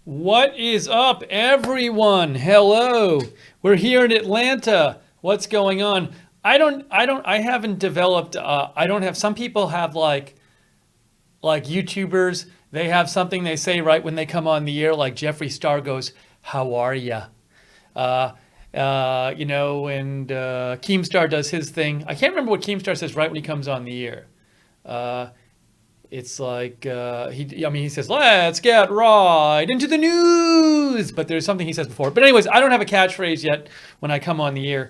What is up, everyone? Hello. We're here in Atlanta. What's going on? I haven't developed, I don't have, some people have like YouTubers, they have something they say right when they come on the air, like Jeffree Star goes, "How are ya?" And Keemstar does his thing. I can't remember what Keemstar says right when he comes on the air. It's like, he says, "Let's get right into the news." But there's something he says before. But anyways, I don't have a catchphrase yet when I come on the air.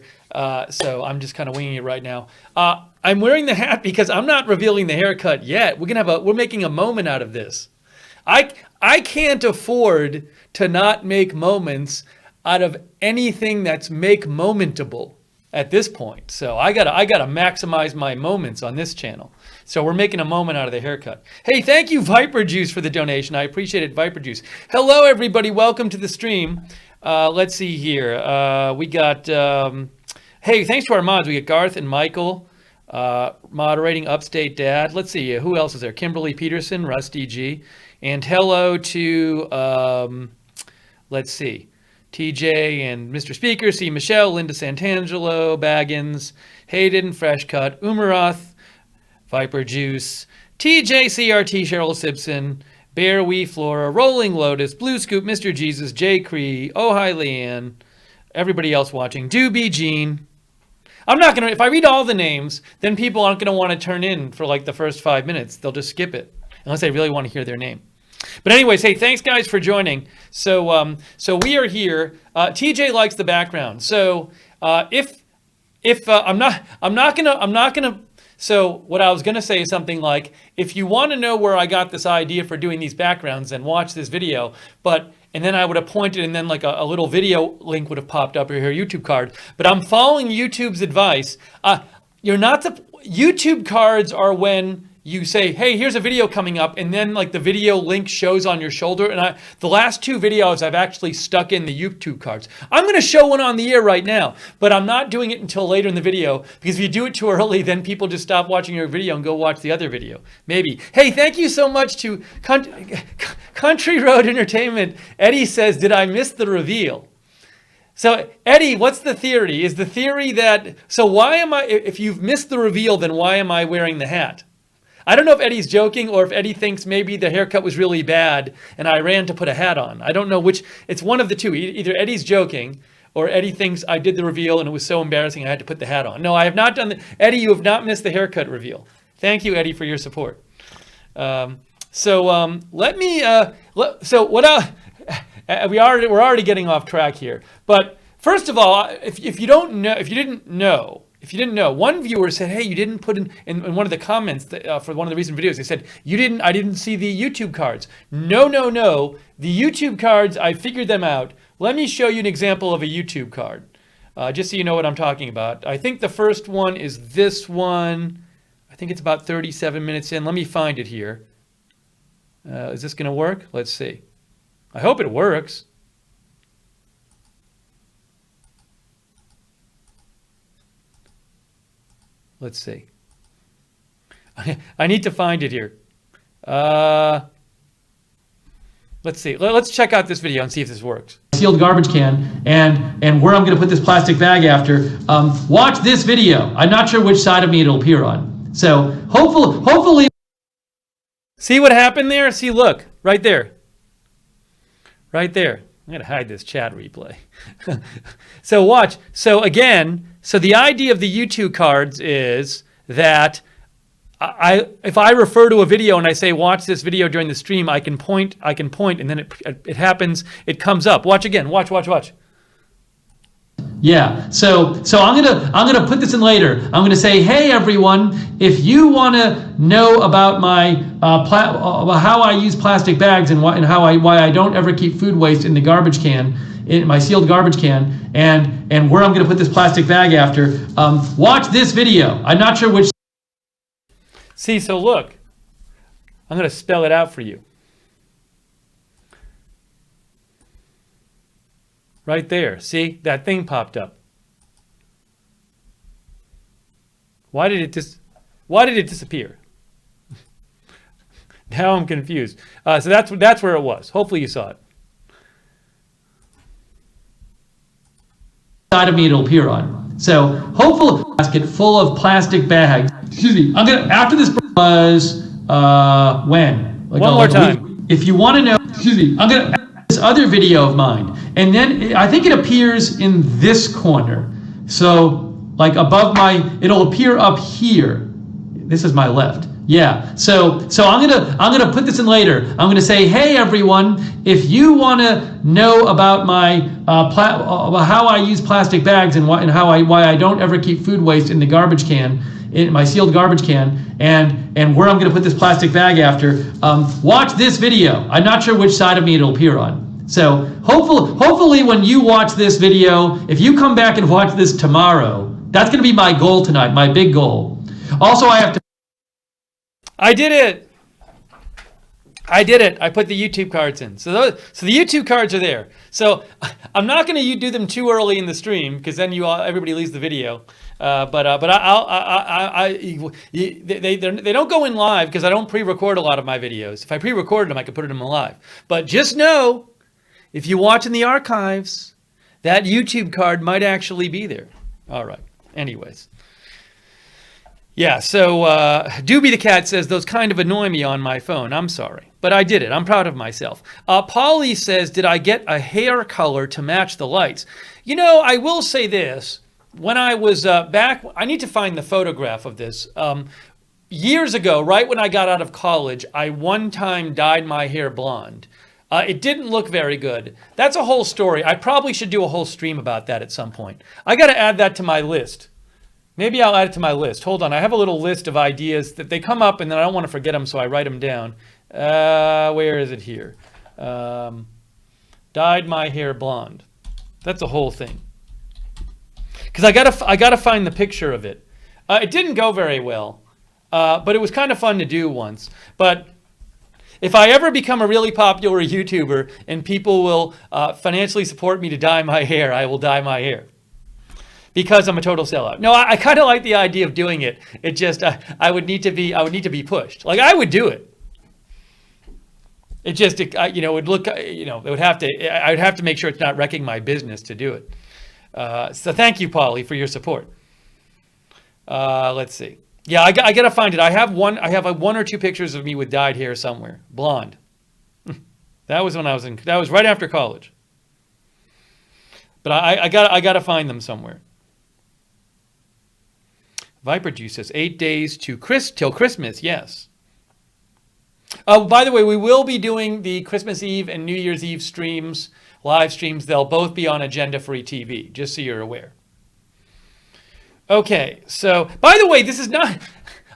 So I'm just kind of winging it right now. I'm wearing the hat because I'm not revealing the haircut yet. We're making a moment out of this. I can't afford to not make moments out of anything that's make momentable at this point. So I gotta maximize my moments on this channel. So we're making a moment out of the haircut. Hey, thank you, Viper Juice, for the donation. I appreciate it, Viper Juice. Hello, everybody. Welcome to the stream. Let's see here. We got, hey, thanks to our mods. We got Garth and Michael moderating, Upstate Dad. Let's see, who else is there? Kimberly Peterson, Rusty G. And hello to, let's see, TJ and Mr. Speaker, C. Michelle, Linda Santangelo, Baggins, Hayden, Fresh Cut, Umaroth, Viper Juice, TJ, CRT, Cheryl Simpson, Bear Wee Flora, Rolling Lotus, Blue Scoop, Mr. Jesus, J. Cree, Oh Hi Leanne, everybody else watching, Doobie Jean. I'm not gonna, if I read all the names, then people aren't gonna want to turn in for like the first 5 minutes. They'll just skip it, unless they really want to hear their name. But anyways, hey, thanks guys for joining. So we are here. TJ likes the background. So if I'm not gonna. So what I was gonna say is something like, if you want to know where I got this idea for doing these backgrounds, then watch this video. And then I would have pointed, and then like a little video link would have popped up, or your YouTube card. But I'm following YouTube's advice. YouTube cards are when you say, "Hey, here's a video coming up," and then like the video link shows on your shoulder. And the last two videos I've actually stuck in the YouTube cards. I'm going to show one on the air right now, but I'm not doing it until later in the video, because if you do it too early, then people just stop watching your video and go watch the other video. Maybe. Hey, thank you so much to Country Road Entertainment. Eddie says, "Did I miss the reveal?" So Eddie, what's the theory? Is the theory that, so why am I, if you've missed the reveal, then why am I wearing the hat? I don't know if Eddie's joking or if Eddie thinks maybe the haircut was really bad and I ran to put a hat on. I don't know which. It's one of the two. Either Eddie's joking or Eddie thinks I did the reveal and it was so embarrassing I had to put the hat on. No, I have not done Eddie, you have not missed the haircut reveal. Thank you, Eddie, for your support. We're already getting off track here. But first of all, if you didn't know, one viewer said, "Hey, you didn't put in one of the comments for one of the recent videos, they said, I didn't see the YouTube cards." No. The YouTube cards, I figured them out. Let me show you an example of a YouTube card, just so you know what I'm talking about. I think the first one is this one. I think it's about 37 minutes in. Let me find it here. Is this going to work? Let's see. I hope it works. Let's see. I need to find it here. Let's see. Let's check out this video and see if this works. Sealed garbage can and where I'm going to put this plastic bag after. Watch this video. I'm not sure which side of me it'll appear on. So hopefully. See what happened there? See, look, right there. Right there. I'm going to hide this chat replay. So watch. So again, the idea of the YouTube cards is that if I refer to a video and I say, "Watch this video during the stream," I can point, and then it happens, it comes up. Watch again. Watch. Yeah. So I'm gonna put this in later. I'm gonna say, "Hey everyone, if you want to know about my how I use plastic bags and why I don't ever keep food waste in the garbage can, in my sealed garbage can, and where I'm gonna put this plastic bag after, watch this video." I'm not sure which. See, so look, I'm gonna spell it out for you. Right there, see, that thing popped up. Why did it disappear? Now I'm confused. So that's where it was. Hopefully you saw it. side of me it'll appear on. So hopefully, basket full of plastic bags. Excuse me. I'm gonna after this was when like one more time. If you want to know, excuse me. I'm gonna this other video of mine, and then I think it appears in this corner. So like above it'll appear up here. This is my left. Yeah. So I'm gonna put this in later. I'm gonna say, hey everyone, if you want to know about my how I use plastic bags and why I don't ever keep food waste in the garbage can, in my sealed garbage can, and where I'm gonna put this plastic bag after, watch this video. I'm not sure which side of me it'll appear on. So hopefully when you watch this video, if you come back and watch this tomorrow, that's gonna be my goal tonight, my big goal. Also, I did it. I put the YouTube cards in. So the YouTube cards are there. So I'm not going to do them too early in the stream because then everybody leaves the video. But they don't go in live because I don't pre-record a lot of my videos. If I pre-recorded them, I could put them in live. But just know, if you watch in the archives, that YouTube card might actually be there. All right. Anyways. Yeah, so Doobie the Cat says, those kind of annoy me on my phone. I'm sorry, but I did it. I'm proud of myself. Polly says, did I get a hair color to match the lights? You know, I will say this. When I was back, I need to find the photograph of this. Years ago, right when I got out of college, I one time dyed my hair blonde. It didn't look very good. That's a whole story. I probably should do a whole stream about that at some point. I got to add that to my list. Maybe I'll add it to my list. Hold on. I have a little list of ideas that they come up and then I don't want to forget them, so I write them down. Where is it here? Dyed my hair blonde. That's a whole thing. Because I gotta find the picture of it. It didn't go very well, but it was kind of fun to do once. But if I ever become a really popular YouTuber and people will financially support me to dye my hair, I will dye my hair. Because I'm a total sellout. No, I kind of like the idea of doing it. It just I would need to be pushed. Like I would do it. It just it would look it would have to I would have to make sure it's not wrecking my business to do it. So thank you, Polly, for your support. Let's see. Yeah, I gotta find it. I have one or two pictures of me with dyed hair somewhere, blonde. That was when that was right after college. But I gotta find them somewhere. Viper Juice says 8 days till Christmas. Yes. By the way, we will be doing the Christmas Eve and New Year's Eve streams, live streams. They'll both be on Agenda Free TV, just so you're aware. Okay, so by the way, this is not.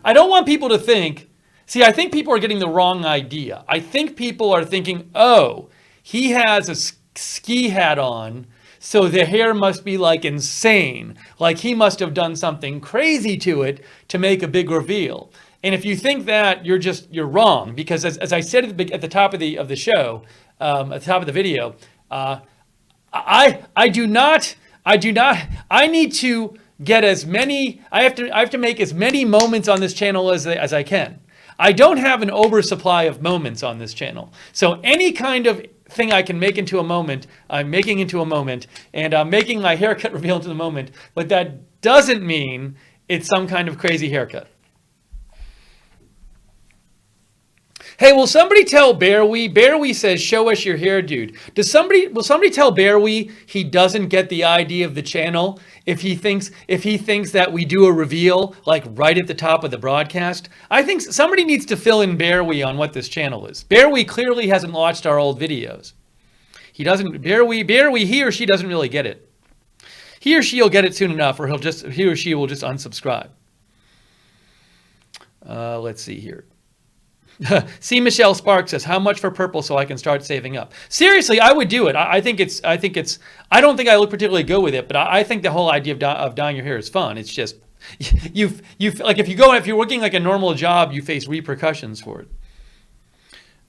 I don't want people to think. See, I think people are getting the wrong idea. I think people are thinking, oh, he has a ski hat on, so the hair must be like insane. Like he must have done something crazy to it to make a big reveal. And if you think that, you're wrong, because as I said at the top of the show, at the top of the video, I need to get as many. I have to make as many moments on this channel as I can. I don't have an oversupply of moments on this channel. So any kind of thing I can make into a moment, I'm making into a moment, and I'm making my haircut reveal into the moment. But that doesn't mean it's some kind of crazy haircut. Hey, will somebody tell Bearwee? Bearwee says, show us your hair, dude. Will somebody tell Bearwee he doesn't get the idea of the channel if he thinks that we do a reveal like right at the top of the broadcast? I think somebody needs to fill in Bearwee on what this channel is. Bearwee clearly hasn't watched our old videos. He doesn't. Bearwee, he or she doesn't really get it. He or she will get it soon enough, or he or she will just unsubscribe. Let's see here. See, Michelle Sparks says, how much for purple so I can start saving up? Seriously, I would do it. I don't think I look particularly good with it, but I think the whole idea of dyeing your hair is fun. It's just, like if you're working like a normal job, you face repercussions for it.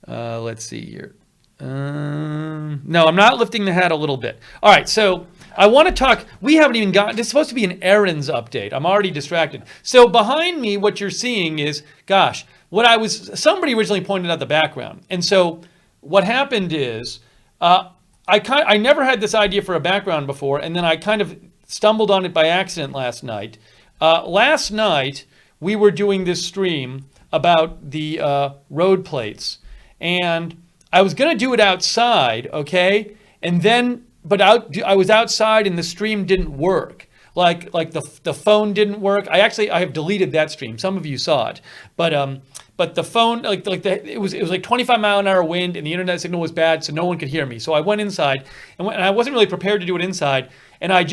Let's see here. No, I'm not lifting the hat a little bit. All right, so I want to talk. We haven't even gotten. This is supposed to be an errands update. I'm already distracted. So behind me, what you're seeing is, gosh, somebody originally pointed out the background. And so what happened is, I never had this idea for a background before, and then I kind of stumbled on it by accident last night. Last night, we were doing this stream about the road plates. And I was going to do it outside, okay? And then, but I was outside and the stream didn't work. Like the phone didn't work. I have deleted that stream. Some of you saw it. But the phone, it was like 25-mile-an-hour wind and the internet signal was bad, so no one could hear me. So I went inside, and I wasn't really prepared to do it inside. And I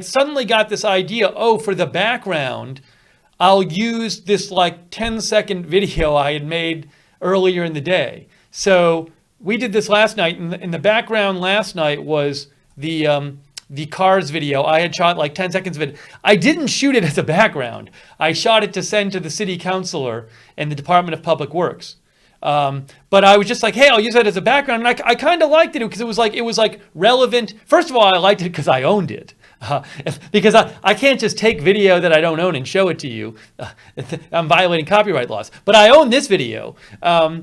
suddenly got this idea. Oh, for the background, I'll use this like 10-second video I had made earlier in the day. So we did this last night, and in the background last night was the Cars video. I had shot like 10 seconds of it. I didn't shoot it as a background. I shot it to send to the city councilor and the Department of Public Works. But I was just like, hey, I'll use that as a background. And I kind of liked it because it was like relevant. First of all, I liked it because I owned it. Because I can't just take video that I don't own and show it to you. I'm violating copyright laws. But I own this video. I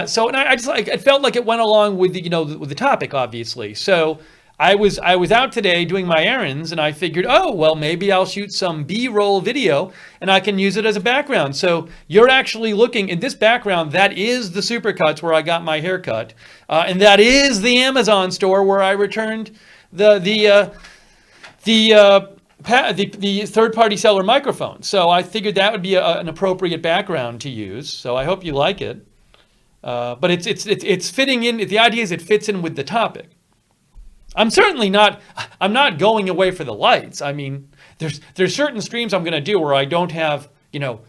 felt like it went along with with the topic, obviously. So I was out today doing my errands, and I figured, oh, well, maybe I'll shoot some B-roll video and I can use it as a background. So you're actually looking in this background. That is the Supercuts where I got my haircut, and that is the Amazon store where I returned the third-party seller microphone. So I figured that would be an appropriate background to use. So I hope you like it. But it's fitting in. The idea is it fits in with the topic. I'm not going away for the lights. I mean, there's certain streams I'm going to do where I don't have,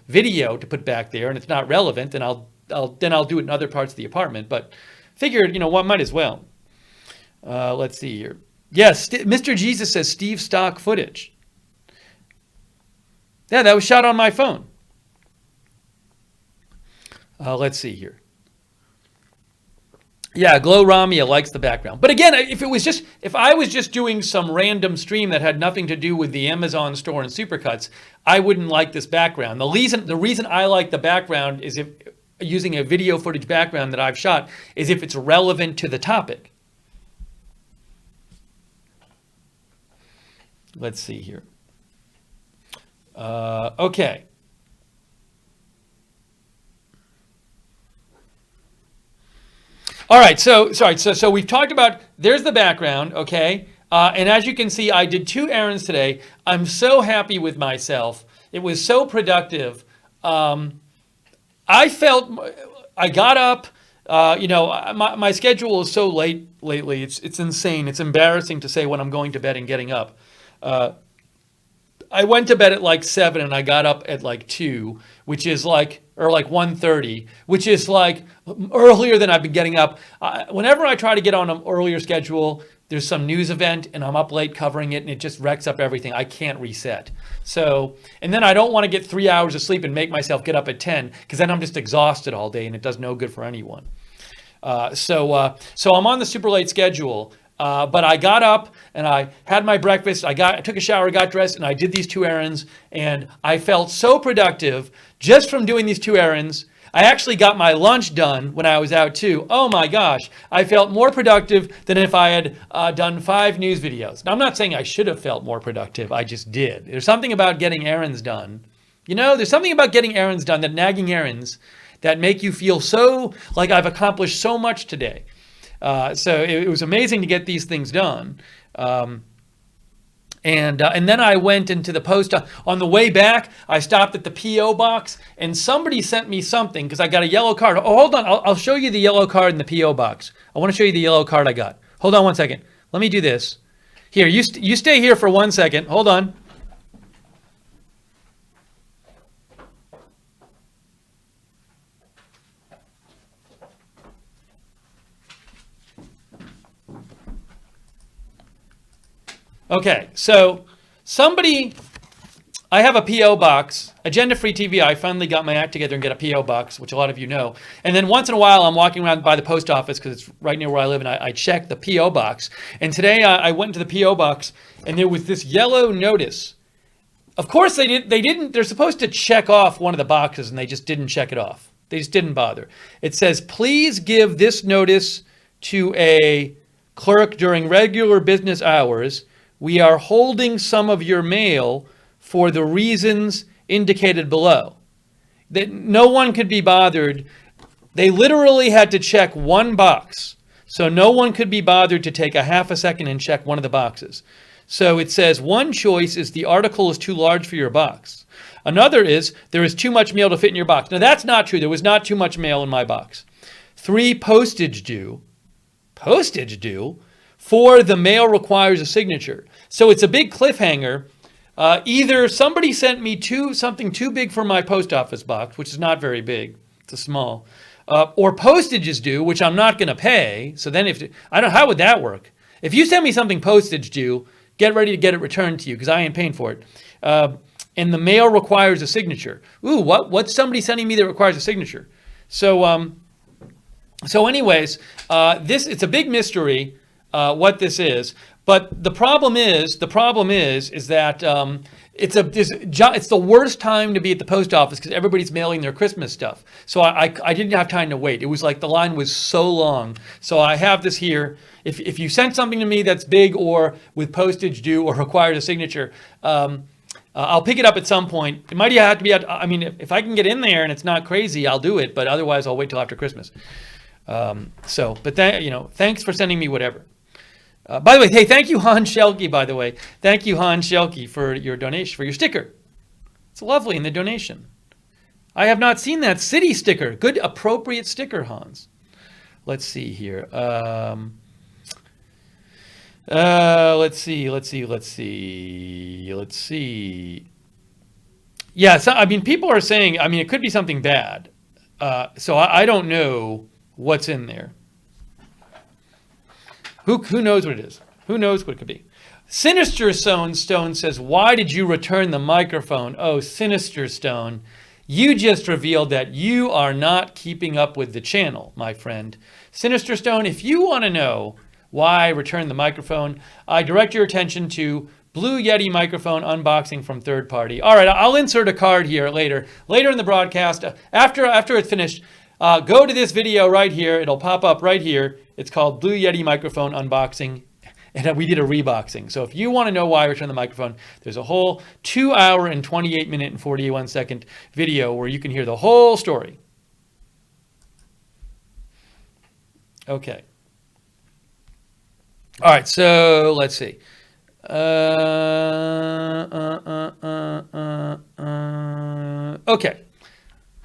video to put back there and it's not relevant, and I'll do it in other parts of the apartment, but figured, what might as well. Let's see here. Yes, Mr. Jesus says Steve stock footage. Yeah, that was shot on my phone. Let's see here. Yeah, Glow Ramia likes the background. But again, if I was just doing some random stream that had nothing to do with the Amazon store and Supercuts, I wouldn't like this background. The reason I like the background is if using a video footage background that I've shot is if it's relevant to the topic. Let's see here. Okay. All right, so we've talked about, there's the background, okay? And as you can see, I did 2 errands today. I'm so happy with myself. It was so productive. I got up, my schedule is so late lately. It's insane. It's embarrassing to say when I'm going to bed and getting up. I went to bed at like 7 and I got up at like 2, which is like 1:30, which is like earlier than I've been getting up. Whenever I try to get on an earlier schedule, there's some news event and I'm up late covering it and it just wrecks up everything. I can't reset. So, and then I don't want to get 3 hours of sleep and make myself get up at 10 because then I'm just exhausted all day and it does no good for anyone. So I'm on the super late schedule. But I got up and I had my breakfast. I took a shower, got dressed, and I did these 2 errands. And I felt so productive just from doing these 2 errands. I actually got my lunch done when I was out too. Oh my gosh, I felt more productive than if I had done 5 news videos. Now, I'm not saying I should have felt more productive. I just did. There's something about getting errands done. There's something about getting errands done, that nagging errands, that make you feel so like I've accomplished so much today. So it was amazing to get these things done. And then I went into the post. On the way back, I stopped at the P.O. box, and somebody sent me something because I got a yellow card. Oh, hold on. I'll show you the yellow card in the P.O. box. I want to show you the yellow card I got. Hold on one second. Let me do this. Here, you stay here for 1 second. Hold on. Okay, so I have a P.O. box, Agenda Free TV. I finally got my act together and get a P.O. box, which a lot of you know. And then once in a while, I'm walking around by the post office because it's right near where I live, and I check the P.O. box. And today I went into the P.O. box, and there was this yellow notice. Of course, they didn't. They're supposed to check off one of the boxes, and they just didn't check it off. They just didn't bother. It says, please give this notice to a clerk during regular business hours. we are holding some of your mail for the reasons indicated below. That no one could be bothered. They literally had to check one box. So no one could be bothered to take a half a second and check one of the boxes. So it says one choice is the article is too large for your box. Another is there is too much mail to fit in your box. Now that's not true. There was not too much mail in my box. 3, postage due. Postage due? 4, the mail requires a signature. So it's a big cliffhanger. Either somebody sent me something too big for my post office box, which is not very big. It's a small. Or postage is due, which I'm not going to pay. So then how would that work? If you send me something postage due, get ready to get it returned to you because I ain't paying for it. And the mail requires a signature. Ooh, what's somebody sending me that requires a signature? So anyways, it's a big mystery what this is. But the problem is that it's the worst time to be at the post office because everybody's mailing their Christmas stuff. So I didn't have time to wait. It was like the line was so long. So I have this here. If you sent something to me that's big or with postage due or requires a signature, I'll pick it up at some point. It might have to be if I can get in there and it's not crazy, I'll do it. But otherwise, I'll wait till after Christmas. Thanks for sending me whatever. By the way, hey, thank you, Hans Schelke, by the way. Thank you, Hans Schelke, for your donation, for your sticker. It's lovely in the donation. I have not seen that city sticker. Good, appropriate sticker, Hans. Let's see here. Let's see. Yeah, so, people are saying, it could be something bad. So I don't know what's in there. Who knows what it is? Who knows what it could be? Sinister Stone says, why did you return the microphone? Oh, Sinister Stone, you just revealed that you are not keeping up with the channel, my friend. Sinister Stone, if you want to know why I returned the microphone, I direct your attention to Blue Yeti microphone unboxing from third party. All right, I'll insert a card here later in the broadcast. After it's finished, go to this video right here. It'll pop up right here. It's called Blue Yeti microphone unboxing. And we did a reboxing. So if you want to know why I returned the microphone, there's a whole 2 hour and 28 minute and 41 second video where you can hear the whole story. Okay. All right, so let's see. Okay.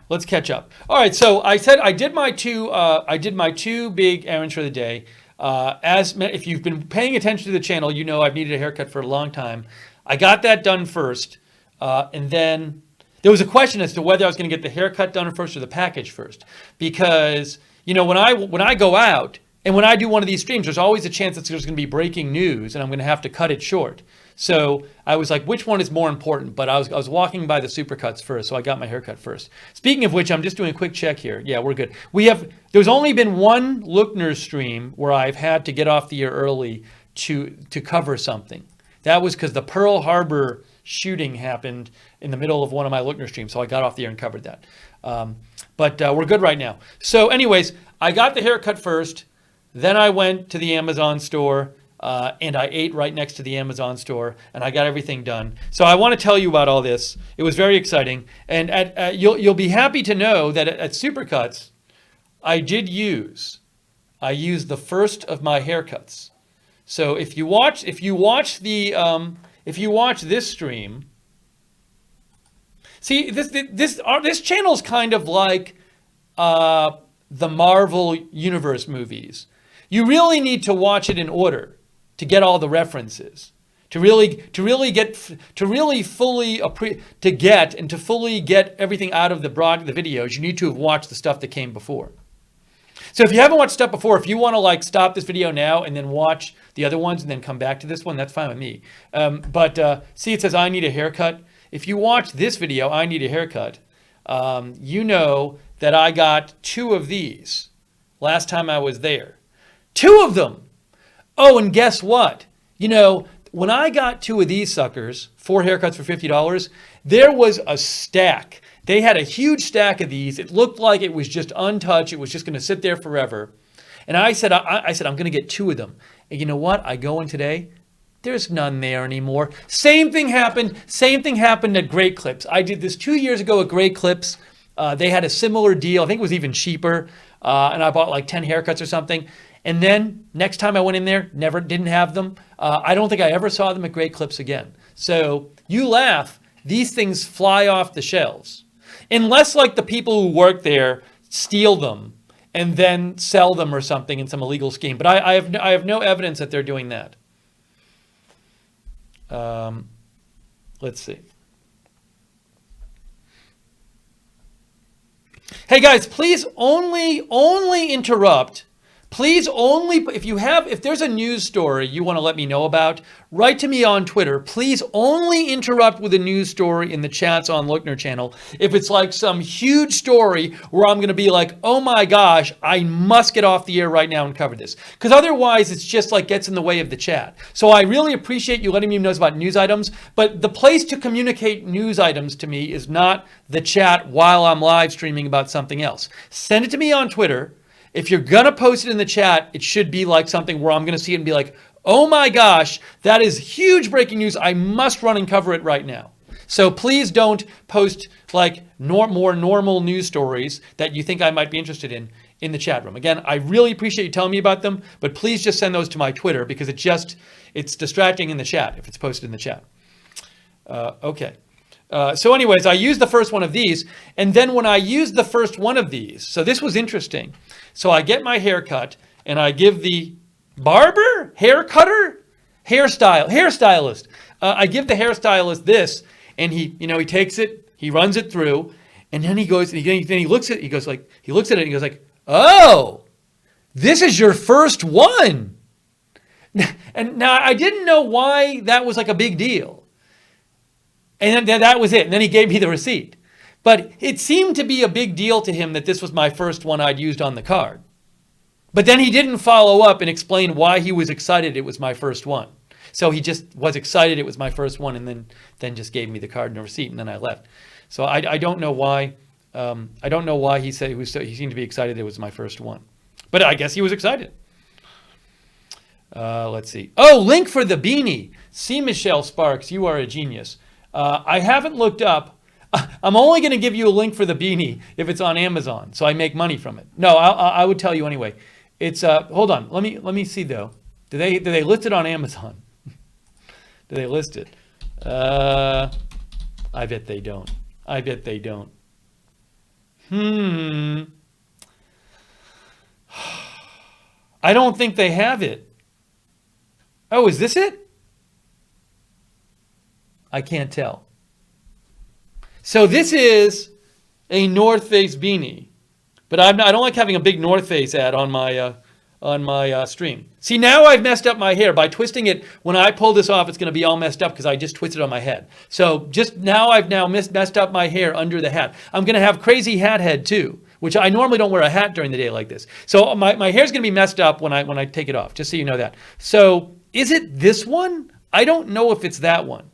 Let's catch up. All right, so I said I did my two big errands for the day. If you've been paying attention to the channel, you know I've needed a haircut for a long time. I got that done first, and then there was a question as to whether I was going to get the haircut done first or the package first, because when I go out and when I do one of these streams, there's always a chance that there's going to be breaking news, and I'm going to have to cut it short. So I was like, which one is more important? But I was walking by the Supercuts first, so I got my haircut first. Speaking of which, I'm just doing a quick check here. Yeah, we're good. There's only been one Lookner stream where I've had to get off the air early to cover something. That was because the Pearl Harbor shooting happened in the middle of one of my Lookner streams, so I got off the air and covered that. But we're good right now. So anyways, I got the haircut first. Then I went to the Amazon store. And I ate right next to the Amazon store, and I got everything done. So I want to tell you about all this. It was very exciting, and you'll be happy to know that at Supercuts, I used the first of my haircuts. So if you watch this stream, see this channel is kind of like the Marvel Universe movies. You really need to watch it in order to get all the references, to fully get everything out of the videos. You need to have watched the stuff that came before. So if you haven't watched stuff before, if you want to stop this video now and then watch the other ones and then come back to this one, that's fine with me. See, it says I need a haircut. If you watch this video, I need a haircut. You know that I got 2 of these last time I was there. 2 of them. Oh, and guess what? When I got 2 of these suckers, 4 haircuts for $50, there was a stack. They had a huge stack of these. It looked like it was just untouched. It was just going to sit there forever. And I said, I'm going to get 2 of them. And you know what? I go in today. There's none there anymore. Same thing happened at Great Clips. I did this 2 years ago at Great Clips. They had a similar deal. I think it was even cheaper. And I bought like 10 haircuts or something. And then next time I went in there, didn't have them. I don't think I ever saw them at Great Clips again. So you laugh, these things fly off the shelves. Unless like the people who work there steal them and then sell them or something in some illegal scheme. But I have no evidence that they're doing that. Let's see. Hey guys, please only interrupt. Please only, if there's a news story you want to let me know about, write to me on Twitter. Please only interrupt with a news story in the chats on Lookner channel. If it's like some huge story where I'm going to be like, oh my gosh, I must get off the air right now and cover this. Because otherwise it's just like gets in the way of the chat. So I really appreciate you letting me know about news items, but the place to communicate news items to me is not the chat while I'm live streaming about something else. Send it to me on Twitter. If you're going to post it in the chat, it should be like something where I'm going to see it and be like, oh my gosh, that is huge breaking news. I must run and cover it right now. So please don't post like more normal news stories that you think I might be interested in the chat room. Again, I really appreciate you telling me about them, but please just send those to my Twitter because it's distracting in the chat if it's posted in the chat. Okay. So anyways, I used the first one of these, and then when I used the first one of these, so this was interesting. So I get my hair cut, and I give the barber, hairstylist. I give the hairstylist this, and he takes it, he runs it through, and then he goes, then he looks at it, he looks at it, and he goes like, oh, this is your first one. And now I didn't know why that was like a big deal. And then that was it. And then he gave me the receipt. But it seemed to be a big deal to him that this was my first one I'd used on the card. But then he didn't follow up and explain why he was excited it was my first one. So he just was excited it was my first one and then just gave me the card and the receipt and then I left. So I don't know why. I don't know why he said he seemed to be excited it was my first one. But I guess he was excited. Let's see. Oh, link for the beanie. See, Michelle Sparks, you are a genius. I haven't looked up. I'm only going to give you a link for the beanie if it's on Amazon, so I make money from it. No, I would tell you anyway. It's hold on. Let me see though. Do they list it on Amazon? Do they list it? I bet they don't. I bet they don't. I don't think they have it. Oh, is this it? I can't tell. So this is a North Face beanie, but I don't like having a big North Face ad on my stream. See, now I've messed up my hair by twisting it. When I pull this off, it's going to be all messed up because I just twisted on my head. So just now I've messed up my hair under the hat. I'm going to have crazy hat head too, which I normally don't wear a hat during the day like this. So my hair's going to be messed up when I take it off, just so you know that. So is it this one? I don't know if it's that one.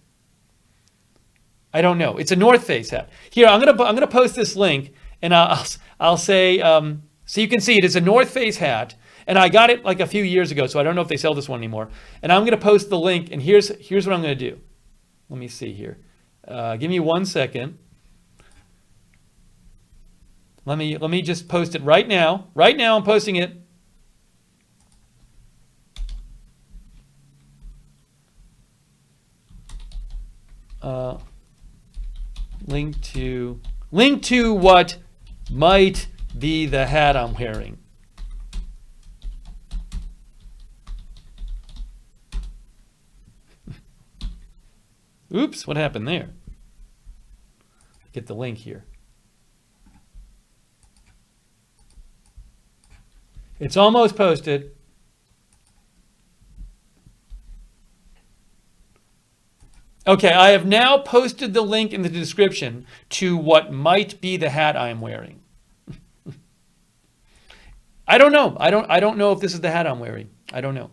I don't know. It's a North Face hat. Here, I'm gonna post this link, and I'll say so you can see it. It's a North Face hat, and I got it like a few years ago, so I don't know if they sell this one anymore. And I'm gonna post the link, and here's what I'm gonna do. Let me see here. Give me 1 second. Let me just post it right now. Right now, I'm posting it. Link to what might be the hat I'm wearing. Oops, what happened there? Get the link here. It's almost posted. Okay, I have now posted the link in the description to what might be the hat I'm wearing. I don't know. I don't know if this is the hat I'm wearing. I don't know.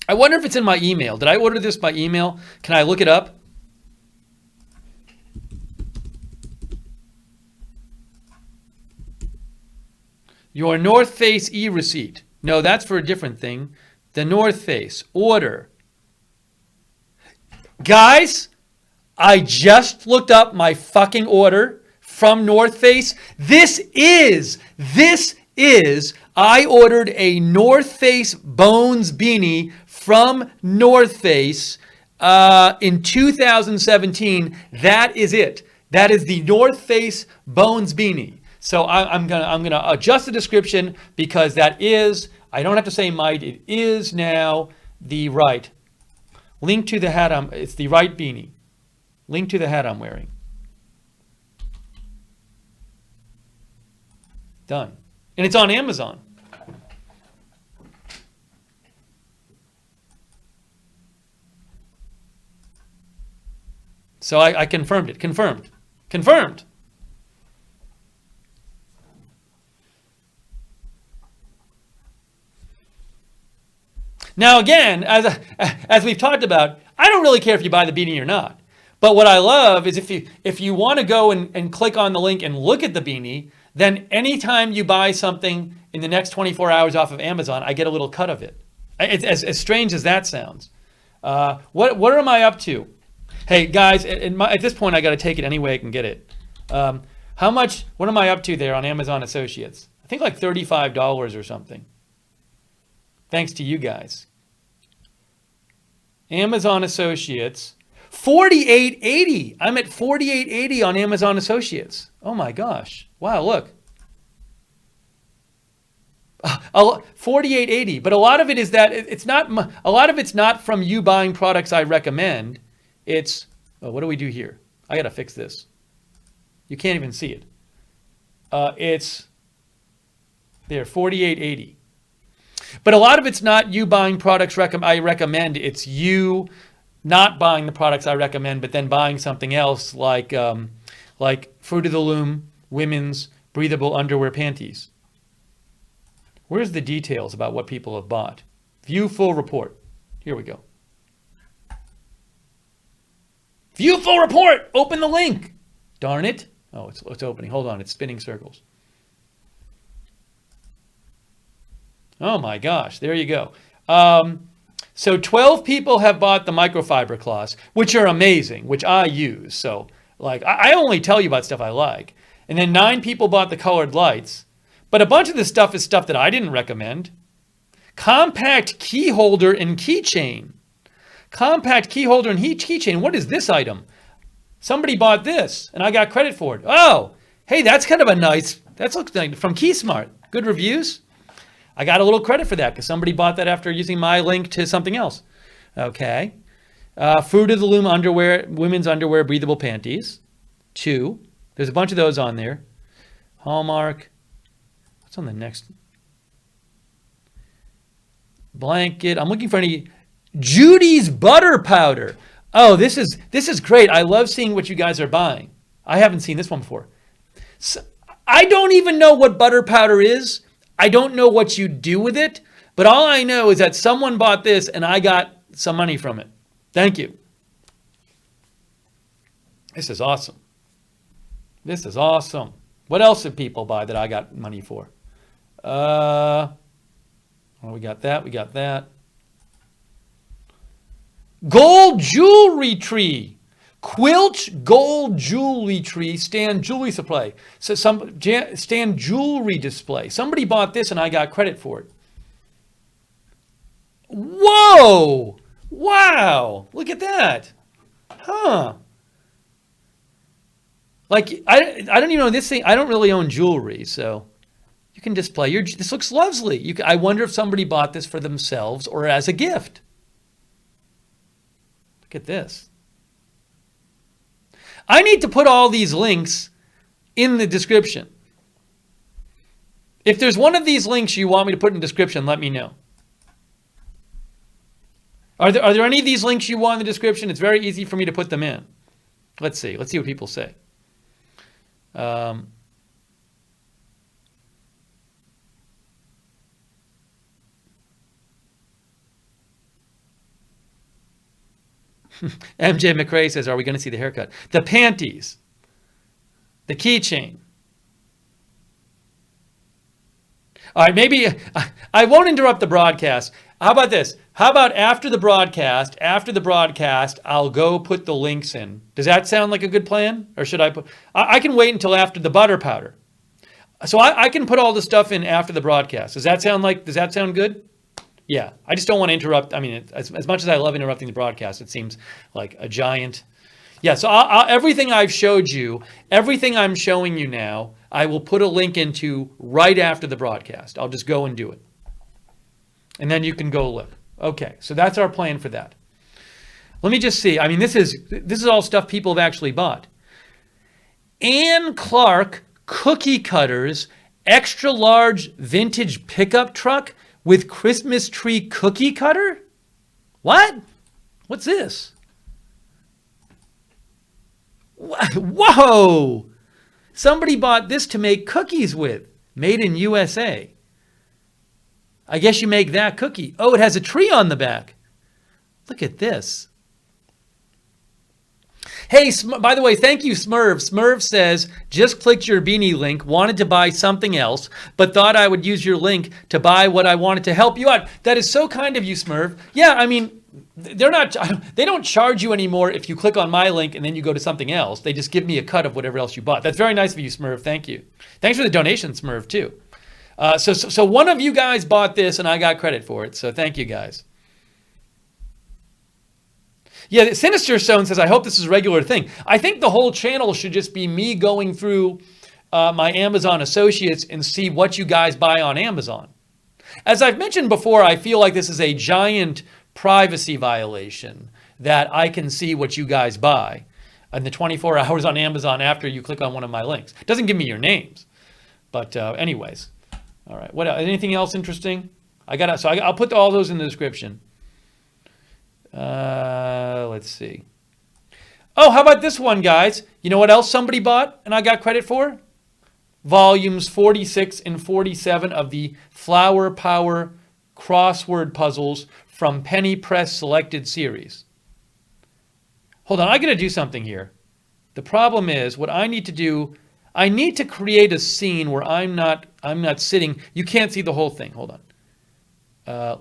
I wonder if it's in my email. Did I order this by email? Can I look it up? Your North Face e-receipt. No, that's for a different thing. the North Face order. Guys, I just looked up my fucking order from North Face. This is, I ordered a North Face Bones beanie from North Face in 2017. That is it. That is the North Face Bones beanie. So I'm gonna adjust the description because that is, I don't have to say might, it is now the right. Link to the hat, it's the right beanie. Link to the hat I'm wearing. Done. And it's on Amazon. So I confirmed it. Confirmed. Confirmed. Now again, as we've talked about, I don't really care if you buy the beanie or not. But what I love is if you want to go and click on the link and look at the beanie, then anytime you buy something in the next 24 hours off of Amazon, I get a little cut of it. It's as strange as that sounds. What am I up to? Hey guys, at this point I got to take it any way I can get it. How much? What am I up to there on Amazon Associates? I think like $35 or something. Thanks to you guys. Amazon Associates, $48.80. I'm at $48.80 on Amazon Associates. Oh my gosh! Wow, look. $48.80. But a lot of it is that it's not. A lot of it's not from you buying products I recommend. It's, oh, what do we do here? I got to fix this. You can't even see it. It's there, $48.80. But a lot of it's not you buying products I recommend. It's you not buying the products I recommend, but then buying something else like Fruit of the Loom women's breathable underwear panties. Where's the details about what people have bought? View full report. Here we go. View full report. Open the link. Darn it. Oh, it's opening. Hold on. It's spinning circles. Oh my gosh. There you go. So 12 people have bought the microfiber cloths, which are amazing, which I use. So like I only tell you about stuff I like. And then 9 people bought the colored lights. But a bunch of this stuff is stuff that I didn't recommend. Compact key holder and keychain. Compact key holder and keychain. What is this item? Somebody bought this and I got credit for it. Oh, hey, that's kind of a nice, that looks like from KeySmart. Good reviews. I got a little credit for that because somebody bought that after using my link to something else. Okay. Fruit of the Loom underwear, women's underwear, breathable panties. 2. There's a bunch of those on there. Hallmark. What's on the next? Blanket. I'm looking for any. Judy's butter powder. Oh, this is great. I love seeing what you guys are buying. I haven't seen this one before. So, I don't even know what butter powder is. I don't know what you do with it, but all I know is that someone bought this and I got some money from it. Thank you. This is awesome. This is awesome. What else did people buy that I got money for? Well, we got that. We got that. Gold jewelry tree. Quilch gold jewelry tree stand jewelry display. So stand jewelry display. Somebody bought this and I got credit for it. Whoa! Wow! Look at that. Huh. Like I don't even know this thing. I don't really own jewelry, so you can display your. This looks lovely. I wonder if somebody bought this for themselves or as a gift. Look at this. I need to put all these links in the description. If there's one of these links you want me to put in the description, let me know. Are there any of these links you want in the description? It's very easy for me to put them in. Let's see. Let's see what people say. MJ McRae says, are we going to see the haircut? The panties. The keychain. All right, maybe I won't interrupt the broadcast. How about this? How about after the broadcast? After the broadcast, I'll go put the links in. Does that sound like a good plan? Or should I put... I can wait until after the butter powder. So I can put all the stuff in after the broadcast. Does that sound good? Yeah. I just don't want to interrupt. I mean, as much as I love interrupting the broadcast, it seems like a giant... Yeah, so everything I've showed you, everything I'm showing you now, I will put a link into right after the broadcast. I'll just go and do it. And then you can go look. Okay, so that's our plan for that. Let me just see. I mean, this is all stuff people have actually bought. Ann Clark cookie cutters, extra large vintage pickup truck with Christmas tree cookie cutter? What? What's this? Whoa! Somebody bought this to make cookies with. Made in USA. I guess you make that cookie. Oh, it has a tree on the back. Look at this. Hey, by the way, thank you, Smurv. Smurv says, just clicked your beanie link, wanted to buy something else, but thought I would use your link to buy what I wanted to help you out. That is so kind of you, Smurv. Yeah, I mean, they don't charge you anymore if you click on my link and then you go to something else. They just give me a cut of whatever else you bought. That's very nice of you, Smurv. Thank you. Thanks for the donation, Smurv, too. So one of you guys bought this and I got credit for it. So thank you, guys. Yeah, Sinister Stone says, I hope this is a regular thing. I think the whole channel should just be me going through my Amazon associates and see what you guys buy on Amazon. As I've mentioned before, I feel like this is a giant privacy violation that I can see what you guys buy in the 24 hours on Amazon after you click on one of my links. It doesn't give me your names. But anyways. All right. What else? Anything else interesting? I'll put all those in the description. Let's see. Oh, how about this one, guys? You know what else somebody bought and I got credit for? Volumes 46 and 47 of the Flower Power crossword puzzles from Penny Press Selected Series. Hold on, I gotta do something here. The problem is what I need to do, I need to create a scene where I'm not sitting. You can't see the whole thing. Hold on.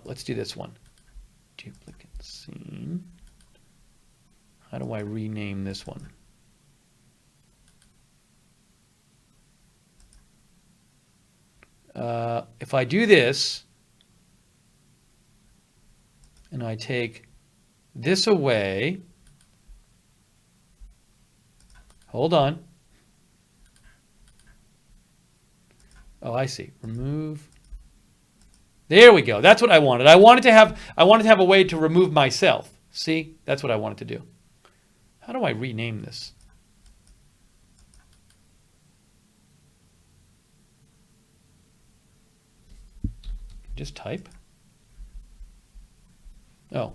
Let's do this one. Duplicate scene. How do I rename this one? If I do this, and I take this away, hold on. Oh, I see. Remove. There we go. That's what I wanted. I wanted to have a way to remove myself. See? That's what I wanted to do. How do I rename this? Just type. Oh.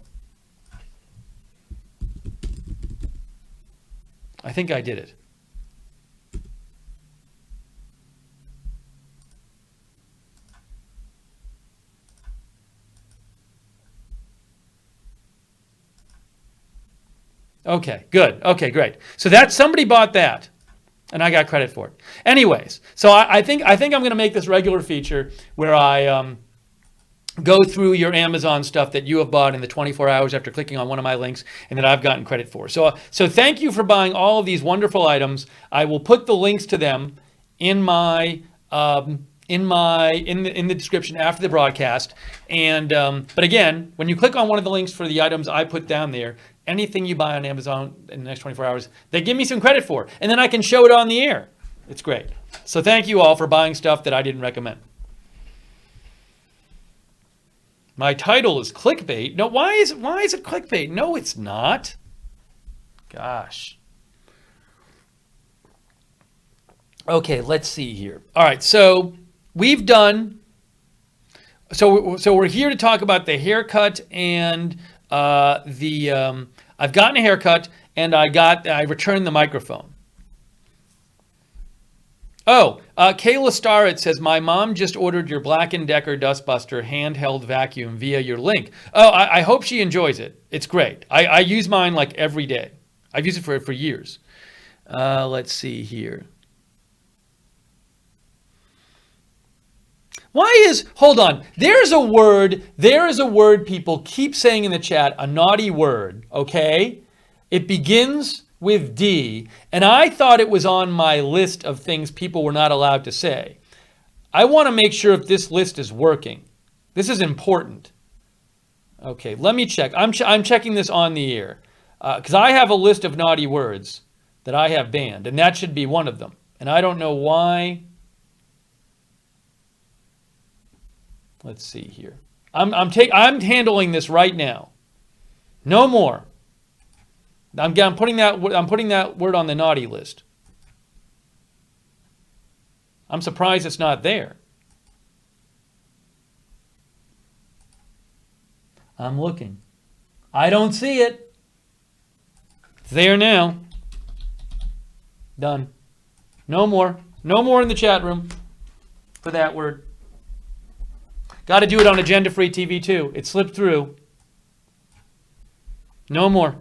I think I did it. Okay, good. Okay, great. So that somebody bought that, and I got credit for it. Anyways, so I think I'm going to make this regular feature where I go through your Amazon stuff that you have bought in the 24 hours after clicking on one of my links and that I've gotten credit for. So thank you for buying all of these wonderful items. I will put the links to them in the description after the broadcast. And but again, when you click on one of the links for the items I put down there, anything you buy on Amazon in the next 24 hours, they give me some credit for, and then I can show it on the air. It's great. So thank you all for buying stuff that I didn't recommend. My title is clickbait. No, why is it clickbait? No, it's not. Gosh. Okay, let's see here. All right, so we've done. So we're here to talk about the haircut and I've gotten a haircut and I returned the microphone. Oh, Kayla Starrett says, my mom just ordered your Black & Decker Dustbuster handheld vacuum via your link. Oh, I hope she enjoys it. It's great. I use mine like every day. I've used it for years. Let's see here. Hold on. There is a word people keep saying in the chat, a naughty word, okay? It begins with D, and I thought it was on my list of things people were not allowed to say. I want to make sure if this list is working. This is important. Okay, let me check. I'm checking this on the air because I have a list of naughty words that I have banned, and that should be one of them. And I don't know why. Let's see here. I'm handling this right now. No more. I'm putting that word on the naughty list. I'm surprised it's not there. I'm looking. I don't see it. It's there now. Done. No more. No more in the chat room for that word. Got to do it on agenda-free TV too. It slipped through. No more.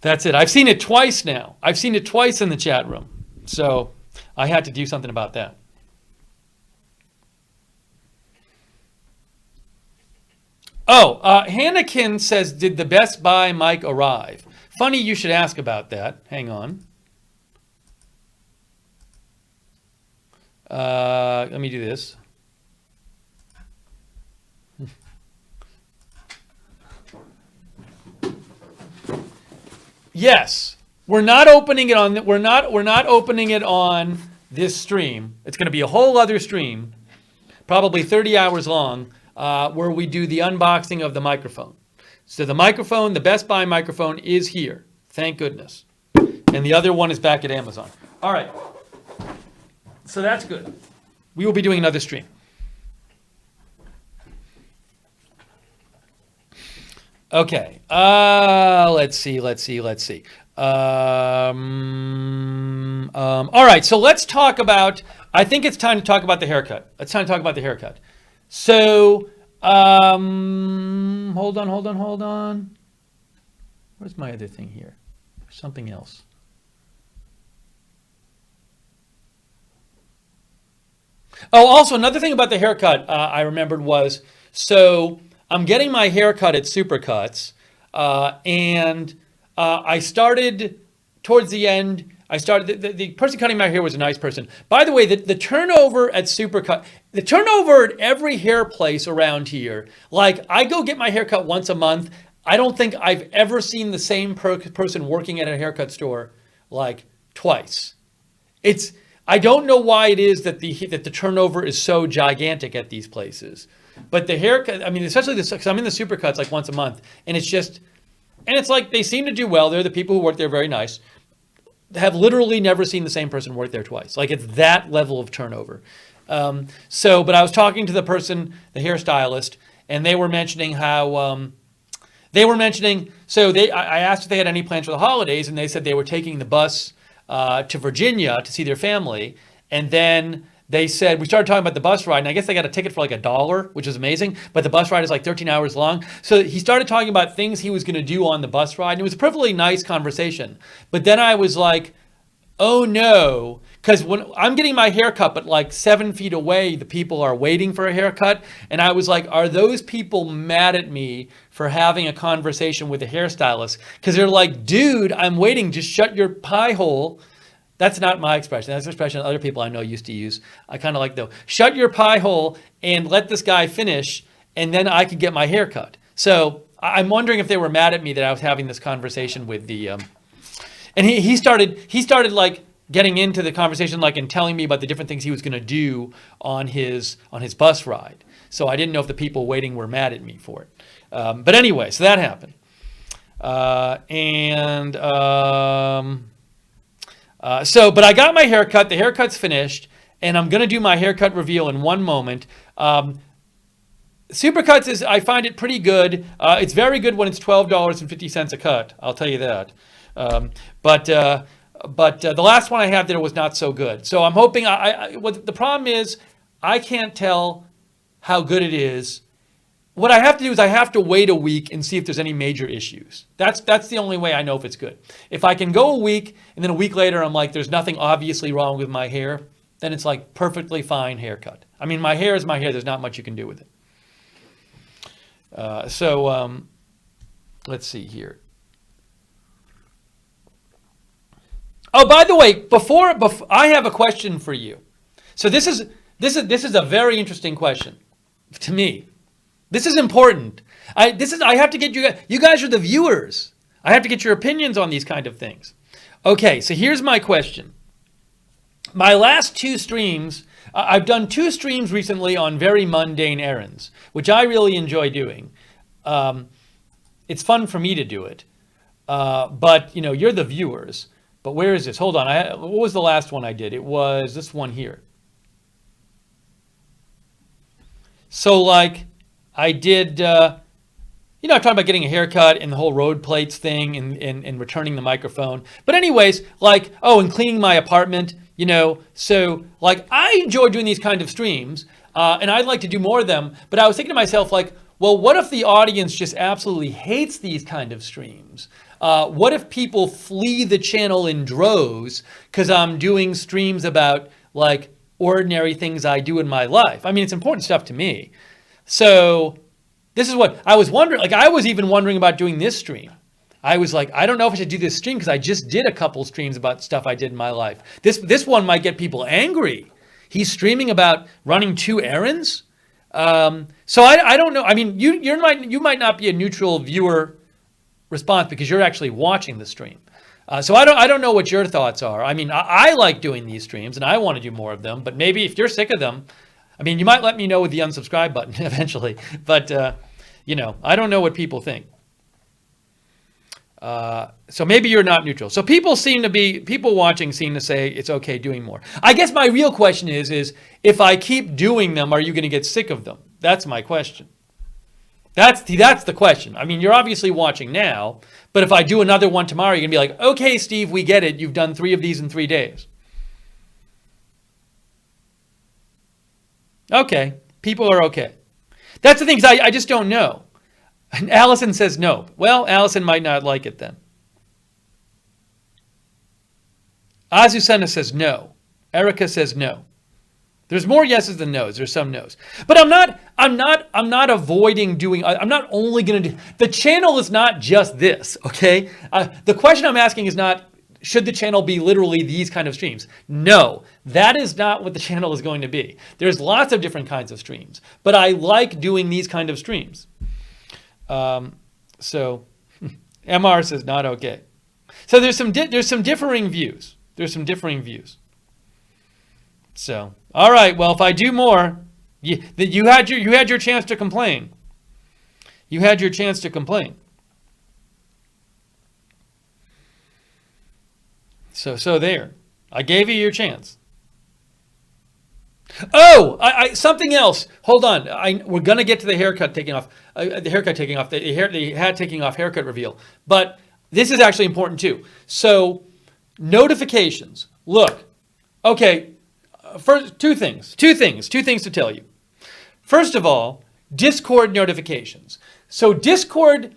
That's it. I've seen it twice now. I've seen it twice in the chat room. So I had to do something about that. Oh, Hannikin says, did the Best Buy mic arrive? Funny you should ask about that. Hang on. Let me do this. Yes, we're not opening it on. We're not opening it on this stream. It's going to be a whole other stream, probably 30 hours long, where we do the unboxing of the microphone. So the microphone, the Best Buy microphone, is here. Thank goodness. And the other one is back at Amazon. All right. So that's good. We will be doing another stream. Okay. Let's see. All right. So let's talk about, I think it's time to talk about the haircut. So, hold on. Where's my other thing here? There's something else. Oh, also another thing about the haircut I remembered was, so I'm getting my haircut at Supercuts, and I started towards the end. The person cutting my hair was a nice person. By the way, the turnover at Supercut, the turnover at every hair place around here, like I go get my haircut once a month. I don't think I've ever seen the same person working at a haircut store like twice. I don't know why it is that the turnover is so gigantic at these places. But the haircut, I mean, especially because I'm in the Supercuts like once a month, and it's like they seem to do well. They're the people who work there very nice. Have literally never seen the same person work there twice. Like it's that level of turnover. But I was talking to the person, the hairstylist, and they were mentioning how I asked if they had any plans for the holidays, and they said they were taking the bus to Virginia to see their family, and then they said, we started talking about the bus ride, and I guess they got a ticket for like $1, which is amazing, but the bus ride is like 13 hours long. So he started talking about things he was going to do on the bus ride, and it was a perfectly nice conversation. But then I was like, oh no, because when I'm getting my haircut, but like 7 feet away, the people are waiting for a haircut, and I was like, are those people mad at me for having a conversation with a hairstylist? Because they're like, dude, I'm waiting, just shut your pie hole. That's not my expression. That's an expression other people I know used to use. I kind of like, though, shut your pie hole and let this guy finish, and then I could get my hair cut. So I'm wondering if they were mad at me that I was having this conversation with the, and he started like getting into the conversation, like, and telling me about the different things he was going to do on his bus ride. So I didn't know if the people waiting were mad at me for it. But anyway, so that happened. But I got my haircut. The haircut's finished, and I'm going to do my haircut reveal in one moment. Supercuts I find it pretty good. It's very good when it's $12.50 a cut. I'll tell you that. But the last one I had there was not so good. So I'm hoping. What the problem is, I can't tell how good it is what I have to do is I have to wait a week and see if there's any major issues. That's the only way I know if it's good. If I can go a week and then a week later I'm like, there's nothing obviously wrong with my hair, then it's like perfectly fine haircut. I mean, my hair is my hair. There's not much you can do with it. Let's see here. Oh, by the way, before I have a question for you. So this is a very interesting question to me. This is important. I have to get you guys are the viewers. I have to get your opinions on these kind of things. Okay, so here's my question. My last 2 streams, I've done 2 streams recently on very mundane errands, which I really enjoy doing. It's fun for me to do it. But, you're the viewers. But where is this? Hold on. What was the last one I did? It was this one here. So, I did, I talked about getting a haircut and the whole road plates thing and returning the microphone. But anyways, and cleaning my apartment, So, I enjoy doing these kind of streams, and I'd like to do more of them. But I was thinking to myself, well, what if the audience just absolutely hates these kind of streams? What if people flee the channel in droves because I'm doing streams about, ordinary things I do in my life? I mean, it's important stuff to me. So this is what I was wondering. I was even wondering about doing this stream. I was like, I don't know if I should do this stream because I just did a couple streams about stuff I did in my life. This one might get people angry. He's streaming about running 2 errands. So I don't know. I mean, you might not be a neutral viewer response because you're actually watching the stream. So I don't know what your thoughts are. I mean, I like doing these streams and I want to do more of them. But maybe if you're sick of them, I mean, you might let me know with the unsubscribe button eventually. But I don't know what people think. So maybe you're not neutral. So people watching seem to say it's okay doing more. I guess my real question is if I keep doing them, are you going to get sick of them? That's my question. That's the question. I mean, you're obviously watching now, but if I do another one tomorrow, you're going to be like, okay, Steve, we get it. You've done 3 of these in 3 days. Okay. People are okay. That's the thing, 'cause I just don't know. And Allison says no. Well, Allison might not like it then. Azucena says no. Erica says no. There's more yeses than nos. There's some nos. But I'm not avoiding doing, I'm not only going to do, the channel is not just this, okay? The question I'm asking is not, should the channel be literally these kind of streams? No, that is not what the channel is going to be. There's lots of different kinds of streams, but I like doing these kind of streams. So MR says not okay. So there's some differing views. There's some differing views. So, all right, well, if I do more, you had your chance to complain. You had your chance to complain. So there. I gave you your chance. Oh, something else. Hold on. We're gonna get to the haircut taking off. The hat taking off haircut reveal. But this is actually important too. So notifications. Look. Okay. First, two things to tell you. First of all, Discord notifications. So Discord,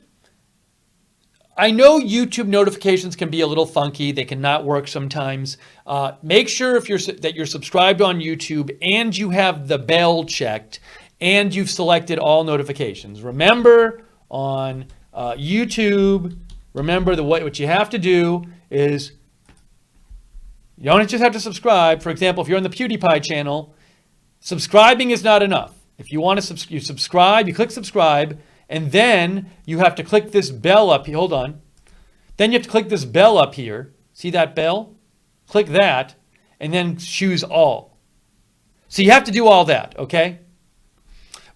I know YouTube notifications can be a little funky. They cannot work sometimes. Make sure that you're subscribed on YouTube and you have the bell checked and you've selected all notifications. Remember on YouTube, what you have to do is you don't just have to subscribe. For example, if you're on the PewDiePie channel, subscribing is not enough. If you want to you subscribe, you click subscribe, and then you have to click this bell up here. Hold on. Then you have to click this bell up here. See that bell? Click that, and then choose all. So you have to do all that, okay?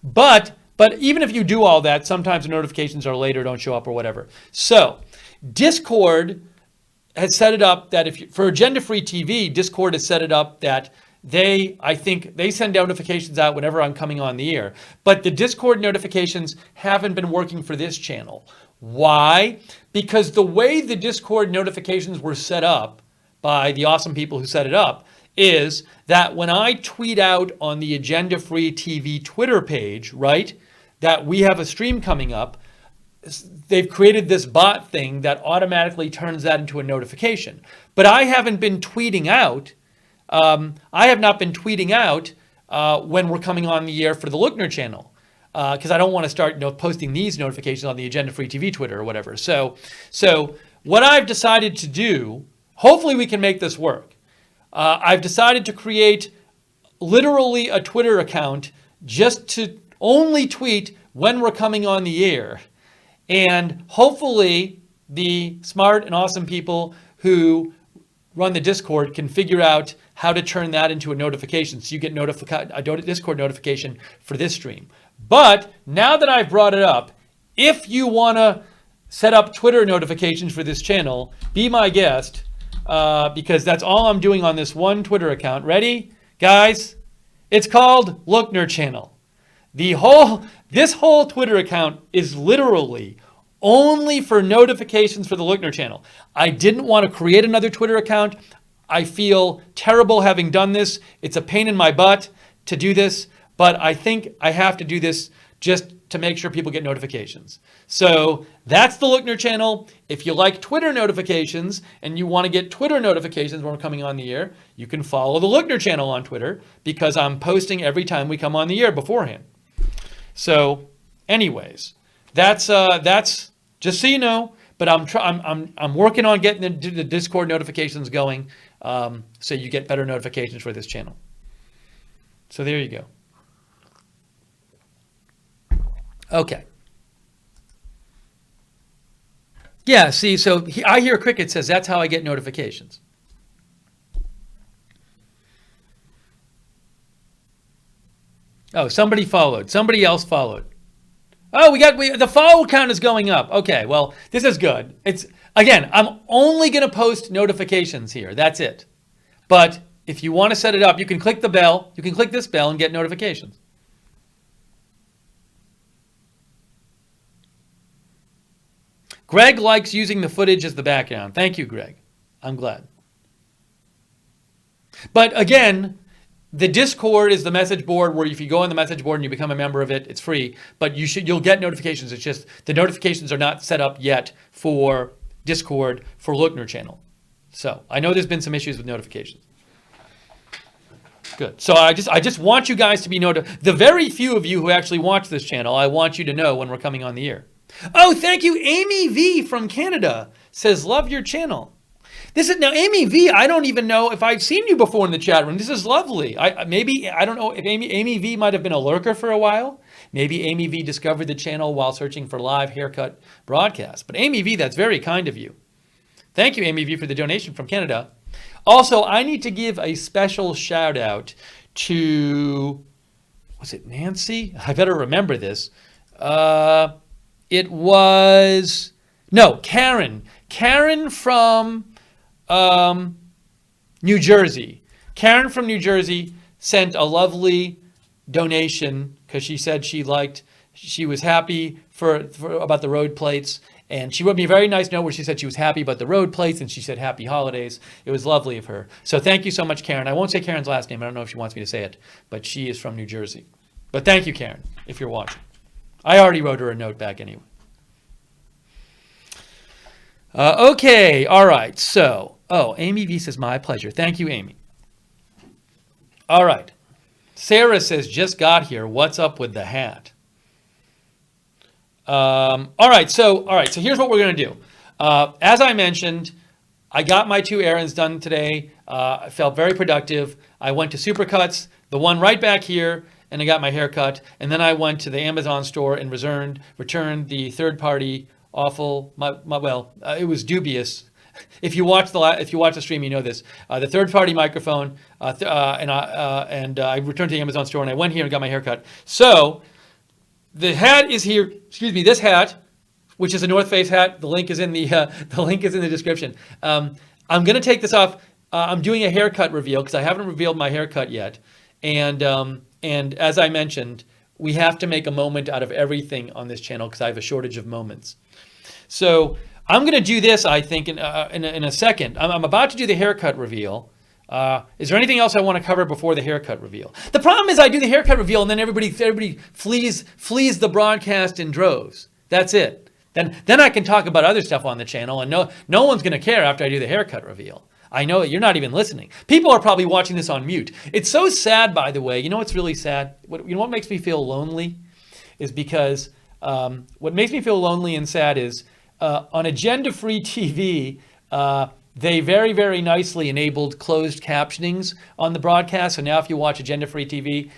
But even if you do all that, sometimes the notifications are late or don't show up or whatever. So Discord has set it up that for agenda-free TV, Discord has set it up that I think they send notifications out whenever I'm coming on the air. But the Discord notifications haven't been working for this channel. Why? Because the way the Discord notifications were set up by the awesome people who set it up is that when I tweet out on the Agenda Free TV Twitter page, right, that we have a stream coming up, they've created this bot thing that automatically turns that into a notification. But I haven't been tweeting out. I have not been tweeting out when we're coming on the air for the Lookner channel, because I don't want to start posting these notifications on the Agenda Free TV Twitter or whatever. So what I've decided to do, hopefully we can make this work. I've decided to create literally a Twitter account just to only tweet when we're coming on the air. And hopefully the smart and awesome people who run the Discord can figure out how to turn that into a notification, so you get a Discord notification for this stream. But now that I've brought it up, if you want to set up Twitter notifications for this channel, be my guest, because that's all I'm doing on this one Twitter account. Ready, guys? It's called Lookner Channel. This whole Twitter account is literally only for notifications for the Lookner channel. I didn't want to create another Twitter account. I feel terrible having done this. It's a pain in my butt to do this, but I think I have to do this just to make sure people get notifications. So that's the Lookner channel. If you like Twitter notifications and you want to get Twitter notifications when we're coming on the air, you can follow the Lookner channel on Twitter, because I'm posting every time we come on the air beforehand. So anyways, that's just so you know, but I'm working on getting the Discord notifications going, so you get better notifications for this channel. So there you go. Okay. Yeah, see, so I hear Cricket says that's how I get notifications. Oh, somebody followed. Somebody else followed. Oh, the follow count is going up. Okay, well, this is good. Again, I'm only going to post notifications here. That's it. But if you want to set it up, you can click the bell. You can click this bell and get notifications. Greg likes using the footage as the background. Thank you, Greg. I'm glad. But again, the Discord is the message board where if you go on the message board and you become a member of it, it's free, but you'll get notifications. It's just the notifications are not set up yet for Discord for Lookner channel. So I know there's been some issues with notifications. Good. So I just want you guys to be notified. The very few of you who actually watch this channel, I want you to know when we're coming on the air. Oh, thank you. Amy V from Canada says, love your channel. Now, Amy V, I don't even know if I've seen you before in the chat room. This is lovely. I don't know if Amy V might have been a lurker for a while. Maybe Amy V discovered the channel while searching for live haircut broadcasts. But Amy V, that's very kind of you. Thank you, Amy V, for the donation from Canada. Also, I need to give a special shout out to, was it Nancy? I better remember this. It was, no, Karen. Karen from New Jersey. Karen from New Jersey sent a lovely donation because she said she was happy about the road plates. And she wrote me a very nice note where she said she was happy about the road plates and she said happy holidays. It was lovely of her. So thank you so much, Karen. I won't say Karen's last name. I don't know if she wants me to say it, but she is from New Jersey. But thank you, Karen, if you're watching. I already wrote her a note back anyway. Okay, all right. So, Amy V says, my pleasure. Thank you, Amy. All right. Sarah says, just got here. What's up with the hat? All right. So here's what we're going to do. As I mentioned, I got my 2 errands done today. I felt very productive. I went to Supercuts, the one right back here, and I got my hair cut. And then I went to the Amazon store and returned the third-party awful. It was dubious. If you watch the stream, you know this. The third-party microphone, and I returned to the Amazon store, and I went here and got my hair cut. So the hat is here. Excuse me. This hat, which is a North Face hat. The link is in the description. I'm going to take this off. I'm doing a haircut reveal because I haven't revealed my haircut yet. And as I mentioned, we have to make a moment out of everything on this channel because I have a shortage of moments. So I'm going to do this, I think, in a second. I'm about to do the haircut reveal. Is there anything else I want to cover before the haircut reveal? The problem is I do the haircut reveal and then everybody flees the broadcast in droves. That's it. Then I can talk about other stuff on the channel, and no one's going to care after I do the haircut reveal. I know you're not even listening. People are probably watching this on mute. It's so sad, by the way. You know what's really sad? You know what makes me feel lonely is because what makes me feel lonely and sad is on agenda-free TV, they very, very nicely enabled closed captionings on the broadcast. So now if you watch agenda-free TV,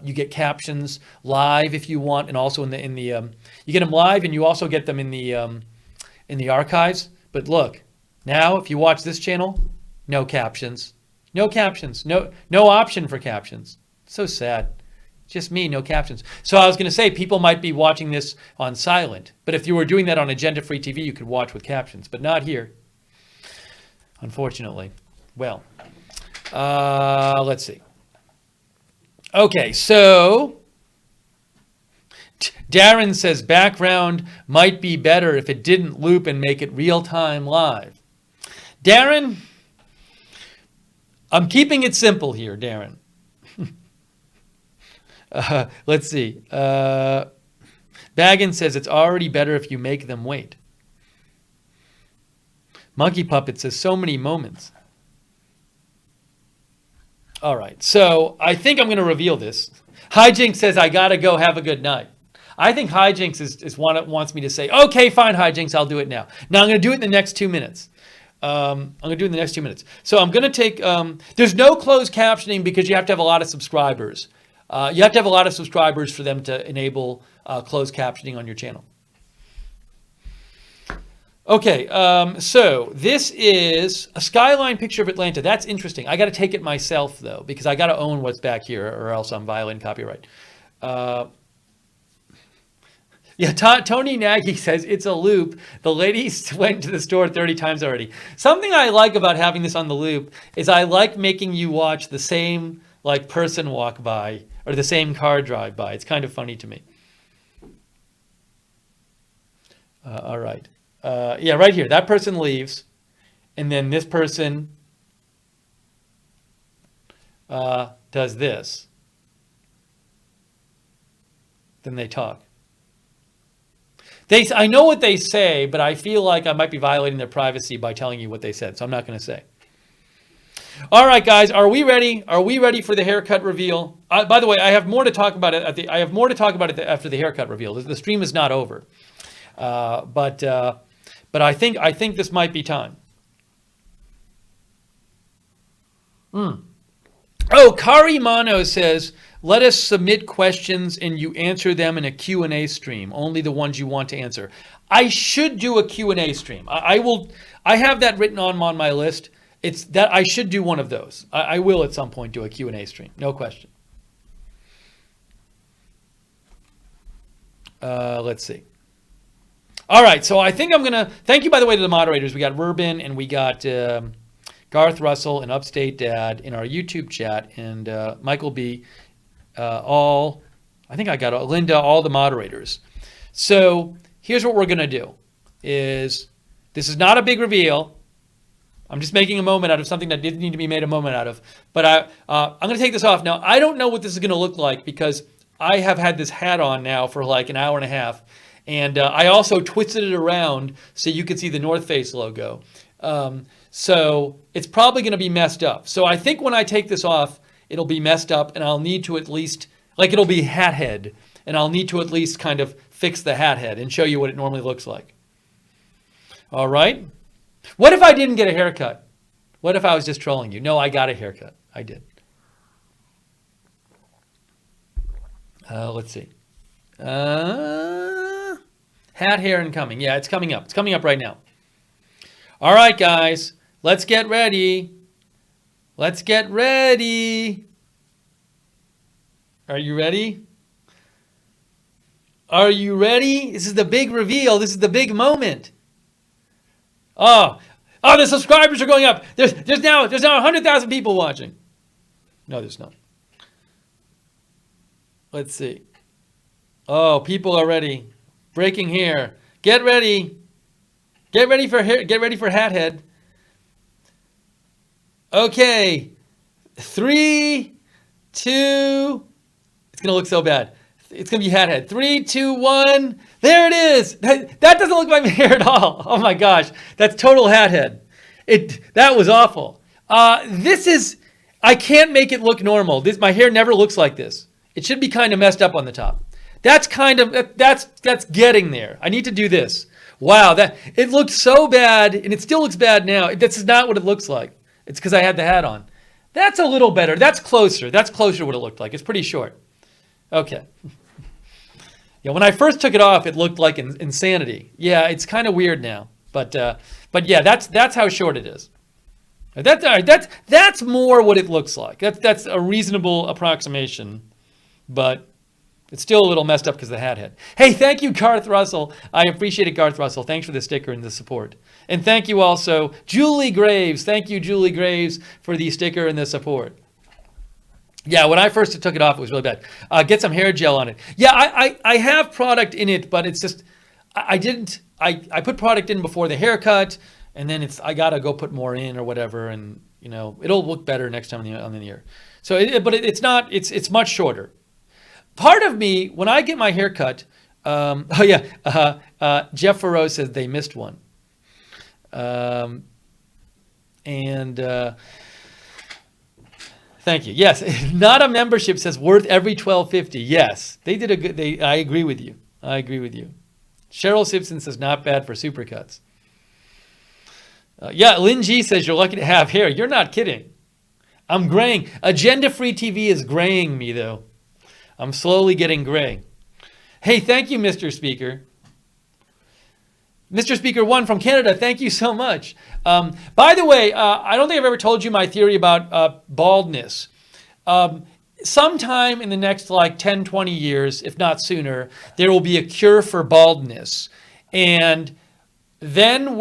you get captions live if you want, and also in the you get them live, and you also get them in the archives. But look, now if you watch this channel, no captions, no option for captions. So sad. Just me, no captions. So I was going to say people might be watching this on silent, but if you were doing that on agenda-free TV, you could watch with captions, but not here. Unfortunately. Well, let's see. Okay, so Darren says background might be better if it didn't loop and make it real-time live. Darren, I'm keeping it simple here, Darren. Let's see. Baggins says it's already better if you make them wait. Monkey Puppet says so many moments. All right, so I think I'm going to reveal this. Hijinks says I got to go, have a good night. I think Hijinks is one that wants me to say, okay, fine, Hijinks, I'll do it now. Now I'm going to do it in the next 2 minutes. I'm going to do it in the next 2 minutes. So I'm going to take, there's no closed captioning because you have to have a lot of subscribers. You have to have a lot of subscribers for them to enable closed captioning on your channel. Okay, so this is a skyline picture of Atlanta. That's interesting. I got to take it myself, though, because I got to own what's back here, or else I'm violating copyright. Yeah, Tony Nagy says it's a loop. The lady went to the store 30 times already. Something I like about having this on the loop is I like making you watch the same person walk by or the same car drive by. It's kind of funny to me. All right. Yeah, right here. That person leaves, and then this person does this. Then they talk. I know what they say, but I feel like I might be violating their privacy by telling you what they said, so I'm not going to say. All right, guys, are we ready? Are we ready for the haircut reveal? By the way, I have more to talk about it. After the haircut reveal. The stream is not over, but I think this might be time. Oh, Kari Mano says, let us submit questions and you answer them in a Q&A stream, only the ones you want to answer. I should do a Q&A stream. I have that written on my list. It's that I should do one of those. I will at some point do a Q&A stream, no question. Let's see. All right, so I think I'm going to, thank you, by the way, to the moderators. We got Rurbin and we got Garth Russell and Upstate Dad in our YouTube chat, and Michael B. I think I got Linda, all the moderators. So here's what we're going to do. This is not a big reveal. I'm just making a moment out of something that didn't need to be made a moment out of. But I'm going to take this off. Now, I don't know what this is going to look like because I have had this hat on now for like an hour and a half. And I also twisted it around so you could see the North Face logo. So it's probably going to be messed up. So I think when I take this off, it'll be messed up, and I'll need to at least, it'll be hat head, and I'll need to at least kind of fix the hat head and show you what it normally looks like. All right? What if I didn't get a haircut? What if I was just trolling you? No, I got a haircut. I did. Let's see. Hat hair incoming. Yeah, it's coming up. It's coming up right now. All right, guys. Let's get ready. Let's get ready. Are you ready? Are you ready? This is the big reveal. This is the big moment. Oh, the subscribers are going up. There's now 100,000 people watching. No, there's not. Let's see. Oh, people are ready. Breaking here. Get ready. Get ready for hat head. Okay. 3, 2. It's gonna look so bad. It's gonna be hat head. 3, 2, 1. There it is. That doesn't look like my hair at all. Oh my gosh, that's total hat head. That was awful. This is. I can't make it look normal. My hair never looks like this. It should be kind of messed up on the top. That's getting there. I need to do this. Wow, it looked so bad, and it still looks bad now. This is not what it looks like. It's because I had the hat on. That's a little better. That's closer. That's closer to what it looked like. It's pretty short. Okay. Yeah, when I first took it off, it looked like insanity. Yeah, it's kind of weird now. But yeah, that's how short it is. That's more what it looks like. That's a reasonable approximation, but it's still a little messed up because of the hat head. Hey, thank you, Garth Russell. I appreciate it, Garth Russell. Thanks for the sticker and the support. And thank you also, Julie Graves. Thank you, Julie Graves, for the sticker and the support. Yeah, when I first took it off, it was really bad. Get some hair gel on it. Yeah, I have product in it, but it's just, I put product in before the haircut, and then I gotta go put more in or whatever, and it'll look better next time on the ear. So, it's much shorter. Part of me, when I get my hair cut, Jeff Farrow says they missed one. Thank you. Yes, not a membership says worth every $12.50. Yes, they did a good. I agree with you. Cheryl Simpson says not bad for Supercuts. Lynn G says you're lucky to have hair. You're not kidding. I'm graying. Agenda-free TV is graying me though. I'm slowly getting gray. Hey, thank you, Mr. Speaker. Mr. Speaker 1 from Canada, thank you so much. By the way, I don't think I've ever told you my theory about baldness. Sometime in the next 10, 20 years, if not sooner, there will be a cure for baldness. And then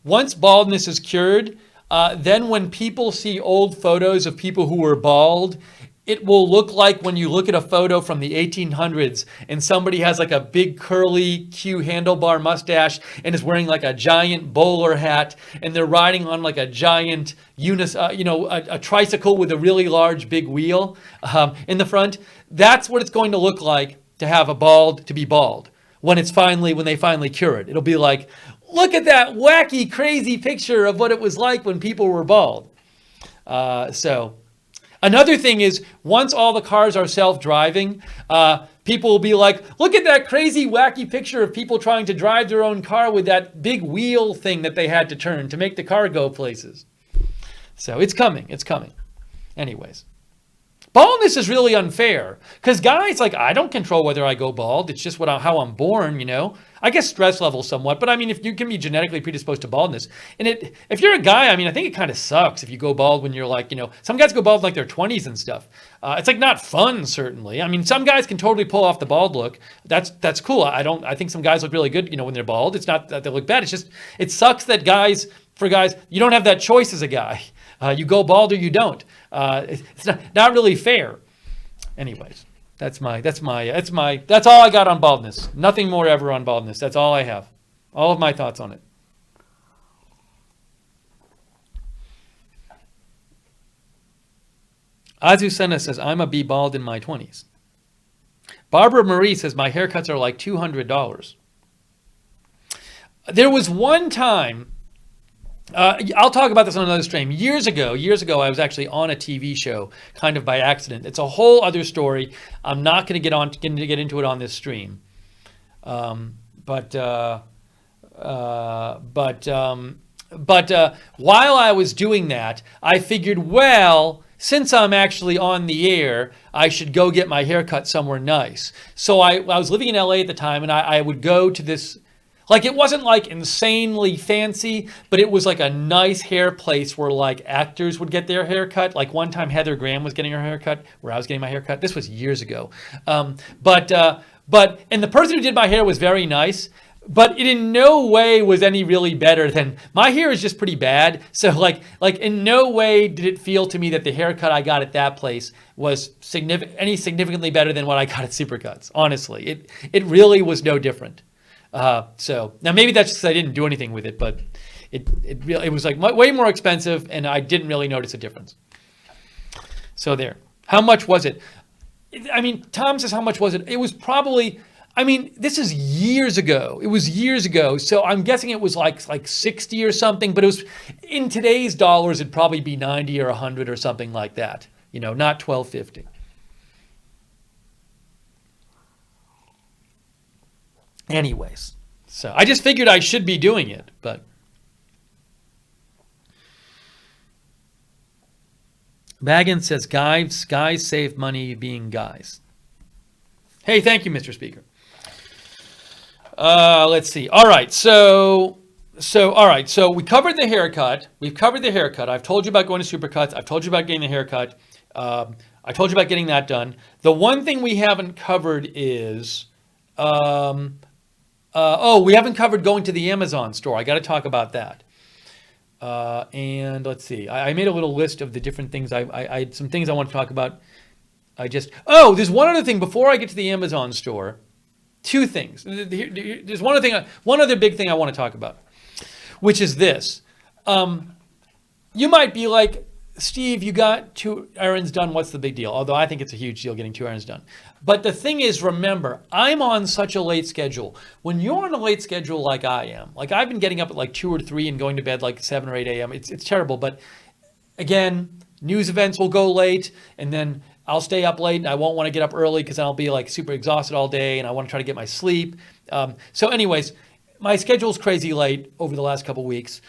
once baldness is cured, then when people see old photos of people who were bald, it will look like when you look at a photo from the 1800s and somebody has a big curly Q handlebar mustache and is wearing a giant bowler hat and they're riding on a giant a tricycle with a really large big wheel in the front. That's what it's going to look like to be bald when they finally cure it. It'll be like, look at that wacky, crazy picture of what it was like when people were bald. Another thing is, once all the cars are self-driving, people will be like, look at that crazy, wacky picture of people trying to drive their own car with that big wheel thing that they had to turn to make the car go places. So it's coming. Anyways. Baldness is really unfair because guys, I don't control whether I go bald. It's just how I'm born, I guess stress level somewhat, but if you can be genetically predisposed to baldness, and if you're a guy, I think it kind of sucks if you go bald when you're some guys go bald in their 20s and stuff. It's not fun, certainly. Some guys can totally pull off the bald look. That's cool. I think some guys look really good, when they're bald. It's not that they look bad. It's just, it sucks that for guys, you don't have that choice as a guy. You go bald or you don't. It's not really fair. Anyways, that's all I got on baldness. Nothing more ever on baldness. That's all I have. All of my thoughts on it. Azucena says, I'm a be bald in my 20s. Barbara Marie says, my haircuts are like $200. There was one time, I'll talk about this on another stream. Years ago, I was actually on a TV show, kind of by accident. It's a whole other story. I'm not going to get into it on this stream. But while I was doing that, I figured, well, since I'm actually on the air, I should go get my hair cut somewhere nice. So I was living in LA at the time, and I would go to this. It wasn't insanely fancy, but it was a nice hair place where actors would get their hair cut. One time Heather Graham was getting her hair cut where I was getting my hair cut. This was years ago. And the person who did my hair was very nice, but it in no way was any really better than, my hair is just pretty bad. So in no way did it feel to me that the haircut I got at that place was significantly better than what I got at Supercuts. Honestly, it really was no different. So now maybe that's just 'cause I didn't do anything with it, but it was way more expensive and I didn't really notice a difference. So there. How much was it? I mean, Tom says, how much was it? It was probably, I mean, this is years ago. It was years ago. So I'm guessing it was like 60 or something, but it was, in today's dollars, it'd probably be 90 or 100 or something like that. You know, not 12.50. Anyways, so I just figured I should be doing it, but. Baggins says, guys save money being guys. Hey, thank you, Mr. Speaker. Let's see. All right, so we covered the haircut. We've covered the haircut. I've told you about going to Supercuts. I've told you about getting the haircut. I told you about getting that done. The one thing we haven't covered is, we haven't covered going to the Amazon store. I got to talk about that. And let's see. I made a little list of the different things. I had some things I want to talk about. There's one other thing before I get to the Amazon store. Two things. There's one other big thing I want to talk about, which is this. You might be like, Steve, you got 2 errands done. What's the big deal? Although I think it's a huge deal getting 2 errands done. But the thing is, remember, I'm on such a late schedule. When you're on a late schedule like I am, like I've been getting up at like 2 or 3 and going to bed like 7 or 8 a.m. It's terrible. But again, news events will go late, and then I'll stay up late, and I won't want to get up early because I'll be like super exhausted all day, and I want to try to get my sleep. So anyways, my schedule's crazy late over the last couple weeks.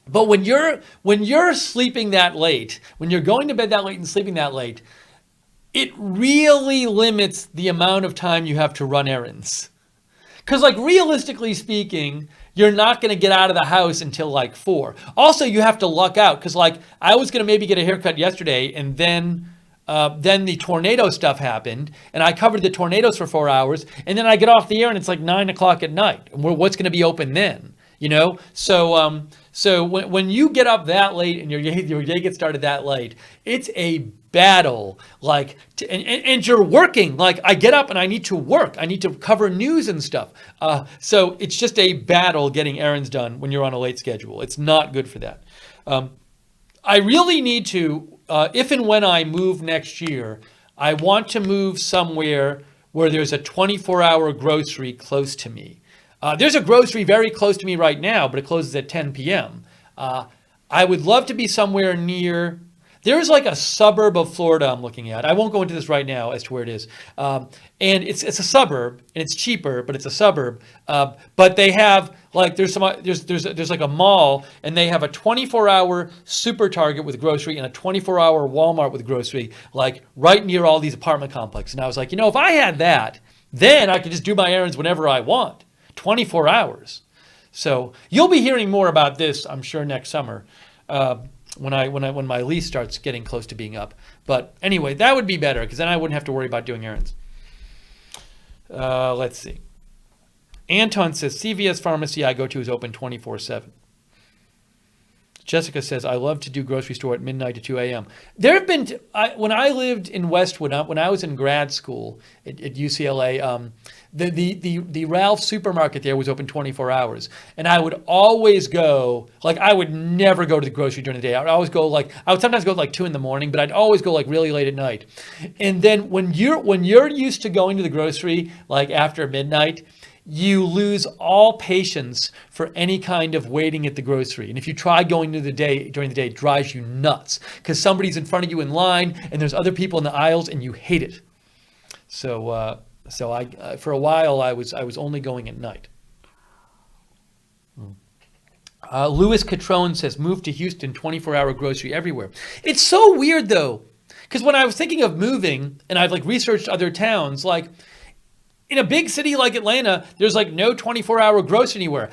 But when you're sleeping that late, when you're going to bed that late and sleeping that late, it really limits the amount of time you have to run errands. Because like realistically speaking, you're not going to get out of the house until like 4. Also, you have to luck out because like I was going to maybe get a haircut yesterday, and then the tornado stuff happened, and I covered the tornadoes for 4 hours, and then I get off the air and it's like 9 o'clock at night. And what's going to be open then? You know, so when you get up that late and your day gets started that late, it's a battle. Like, and you're working. Like, I get up and I need to work. I need to cover news and stuff. So it's just a battle getting errands done when you're on a late schedule. It's not good for that. I really need to, if and when I move next year, I want to move somewhere where there's a 24-hour grocery close to me. There's a grocery very close to me right now, but it closes at 10 p.m. I would love to be somewhere near, there's like a suburb of Florida I'm looking at. I won't go into this right now as to where it is. And it's a suburb, and it's cheaper, but it's a suburb. But they have like, there's like a mall, and they have a 24-hour Super Target with grocery and a 24-hour Walmart with grocery, like right near all these apartment complexes. And I was like, if I had that, then I could just do my errands whenever I want. 24 hours. So you'll be hearing more about this, I'm sure, next summer when my lease starts getting close to being up. But anyway, that would be better because then I wouldn't have to worry about doing errands. Let's see. Anton says, CVS pharmacy I go to is open 24/7. Jessica says, I love to do grocery store at midnight to 2 a.m. There have been, when I lived in Westwood, when I was in grad school at UCLA, the Ralph's supermarket there was open 24 hours. And I would always go, like I would never go to the grocery during the day. I would always go I would sometimes go like 2 a.m, but I'd always go like really late at night. And then when you're used to going to the grocery like after midnight, you lose all patience for any kind of waiting at the grocery. And if you try going during the day, it drives you nuts because somebody's in front of you in line and there's other people in the aisles and you hate it. So I for a while I was only going at night. Louis Catrone says, move to Houston, 24-hour grocery everywhere. It's so weird though, because when I was thinking of moving and I've like researched other towns, like in a big city like Atlanta, there's like no 24-hour grocery anywhere.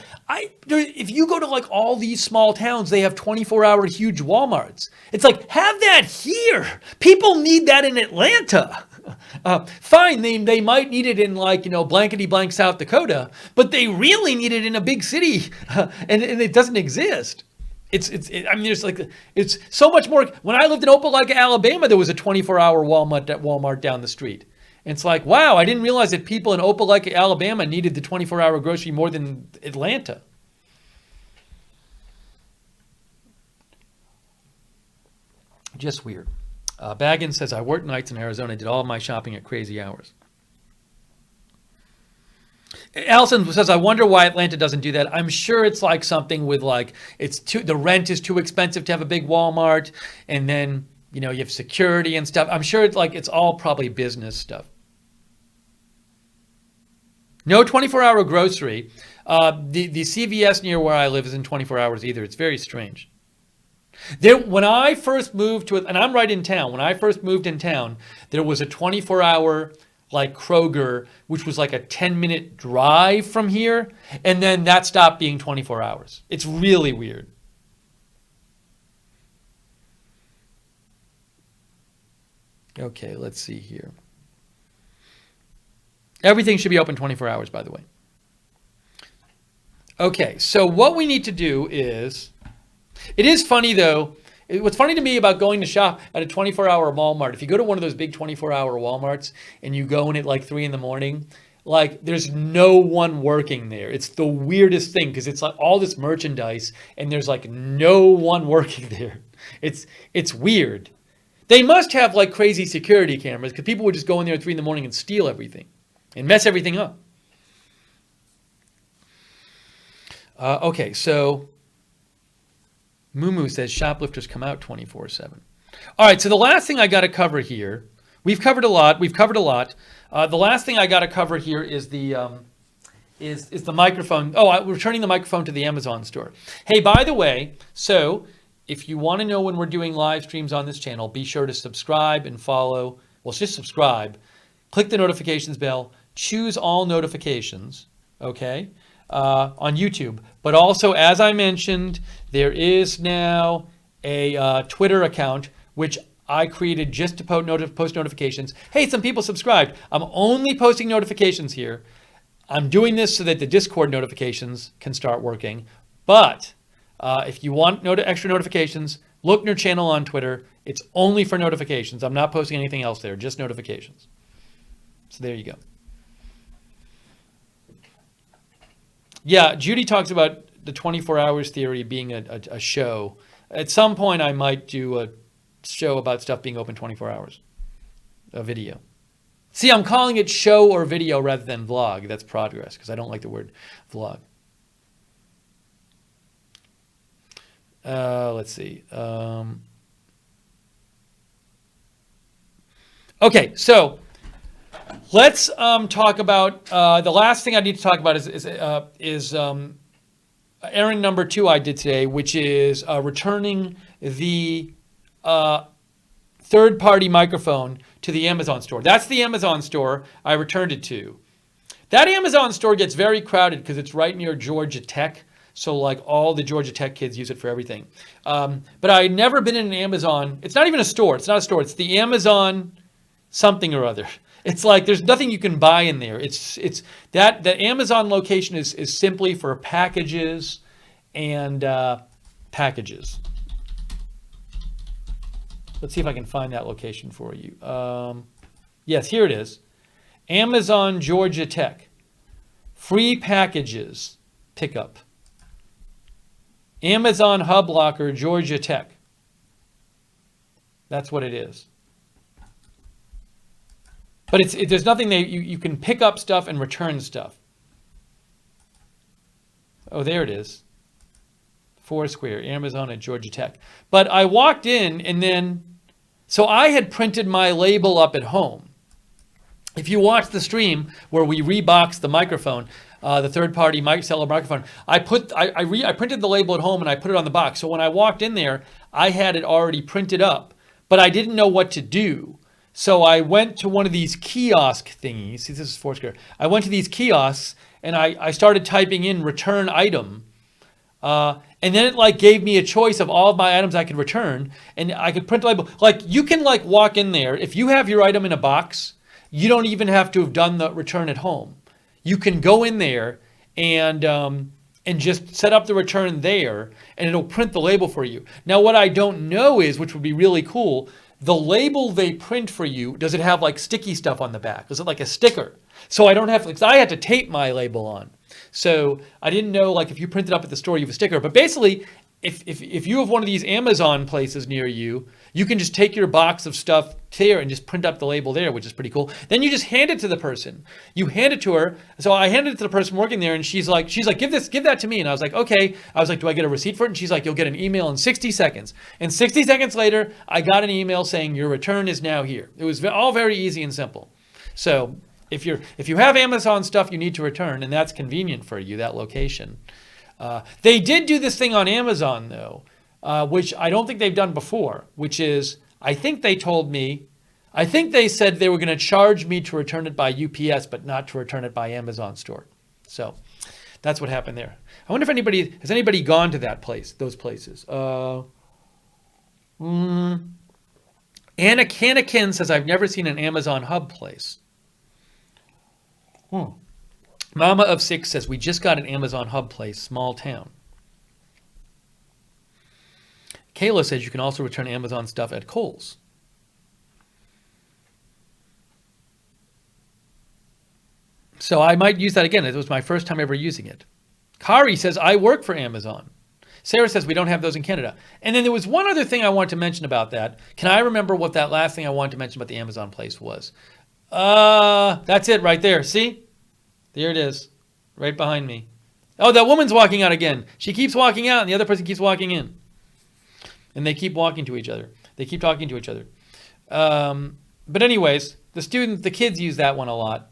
If you go to like all these small towns, they have 24-hour huge Walmarts. It's like, have that here. People need that in Atlanta. Fine, they might need it in like, blankety blank South Dakota, but they really need it in a big city, and it doesn't exist. It's so much more. When I lived in Opelika, Alabama, there was a 24-hour Walmart down the street. It's like, wow, I didn't realize that people in Opelika, Alabama needed the 24-hour grocery more than Atlanta. Just weird. Baggins says, I work nights in Arizona, did all of my shopping at crazy hours. Allison says, I wonder why Atlanta doesn't do that. I'm sure it's like something with like, the rent is too expensive to have a big Walmart. And then, you have security and stuff. I'm sure it's all probably business stuff. No 24-hour grocery. The CVS near where I live isn't 24 hours either. It's very strange. When I first moved to it, and I'm right in town, when I first moved in town, there was a 24-hour like Kroger, which was like a 10-minute drive from here, and then that stopped being 24 hours. It's really weird. Okay, let's see here. Everything should be open 24 hours, by the way. Okay, so what we need to do is, it is funny though, what's funny to me about going to shop at a 24-hour Walmart, if you go to one of those big 24-hour Walmarts and you go in at like 3 in the morning, like there's no one working there. It's the weirdest thing because it's like all this merchandise and there's like no one working there. It's weird. They must have like crazy security cameras because people would just go in there at 3 in the morning and steal everything and mess everything up. Okay, so Mumu says shoplifters come out 24/7. All right, so the last thing I got to cover here, we've covered a lot. The last thing I got to cover here is the microphone. Oh, I'm returning the microphone to the Amazon store. Hey, by the way, so if you want to know when we're doing live streams on this channel, be sure to subscribe and follow. Well, just subscribe. Click the notifications bell. Choose all notifications. Okay. On YouTube. But also, as I mentioned, there is now a Twitter account, which I created just to post notifications. Hey, some people subscribed. I'm only posting notifications here. I'm doing this so that the Discord notifications can start working. But if you want extra notifications, Lookner channel on Twitter. It's only for notifications. I'm not posting anything else there, just notifications. So there you go. Yeah, Judy talks about the 24 hours theory being a show. At some point, I might do a show about stuff being open 24 hours, a video. See, I'm calling it show or video rather than vlog. That's progress because I don't like the word vlog. Let's see. Okay, so let's talk about the last thing I need to talk about is errand number 2 I did today, which is returning the third-party microphone to the Amazon store. That's the Amazon store I returned it to. That Amazon store gets very crowded because it's right near Georgia Tech. So like all the Georgia Tech kids use it for everything. But I'd never been in an Amazon. It's not even a store. It's not a store. It's the Amazon something or other. It's like there's nothing you can buy in there. It's that the Amazon location is simply for packages and packages. Let's see if I can find that location for you. Yes, here it is. Amazon Georgia Tech. Free packages pickup. Amazon Hub Locker Georgia Tech. That's what it is. But there's nothing there. You can pick up stuff and return stuff. Oh, there it is. Foursquare, Amazon at Georgia Tech. But I walked in and then, so I had printed my label up at home. If you watch the stream where we reboxed the microphone, the third-party seller microphone, I printed the label at home and I put it on the box. So when I walked in there, I had it already printed up, but I didn't know what to do. So I went to one of these kiosk thingies. See, this is Foursquare. I went to these kiosks and I started typing in return item. And then it like gave me a choice of all of my items I could return, and I could print a label. Like you can like walk in there. If you have your item in a box, you don't even have to have done the return at home. You can go in there and just set up the return there, and it'll print the label for you. Now, what I don't know is, which would be really cool, the label they print for you, does it have like sticky stuff on the back? Is it like a sticker? So I don't have to, because I had to tape my label on. So I didn't know like if you print it up at the store, you have a sticker. But basically, if you have one of these Amazon places near you, you can just take your box of stuff there and just print up the label there, which is pretty cool. Then you just hand it to the person. You hand it to her. So I handed it to the person working there, and she's like, give that to me. And I was like, okay. I was like, do I get a receipt for it? And she's like, you'll get an email in 60 seconds. And 60 seconds later, I got an email saying your return is now here. It was all very easy and simple. So if you have Amazon stuff you need to return, and that's convenient for you, that location. They did do this thing on Amazon, though, which I don't think they've done before, which is, I think they said they were going to charge me to return it by UPS, but not to return it by Amazon store. So that's what happened there. I wonder if has anybody gone to those places? Anna Canakin says, I've never seen an Amazon hub place. Mama of 6 says, we just got an Amazon hub place, small town. Kayla says you can also return Amazon stuff at Kohl's. So I might use that again. It was my first time ever using it. Kari says, I work for Amazon. Sarah says, we don't have those in Canada. And then there was one other thing I wanted to mention about that. Can I remember what that last thing I wanted to mention about the Amazon place was? That's it right there. See? There it is, right behind me. Oh, that woman's walking out again. She keeps walking out, and the other person keeps walking in. And they keep walking to each other. They keep talking to each other. But anyways, the kids use that one a lot.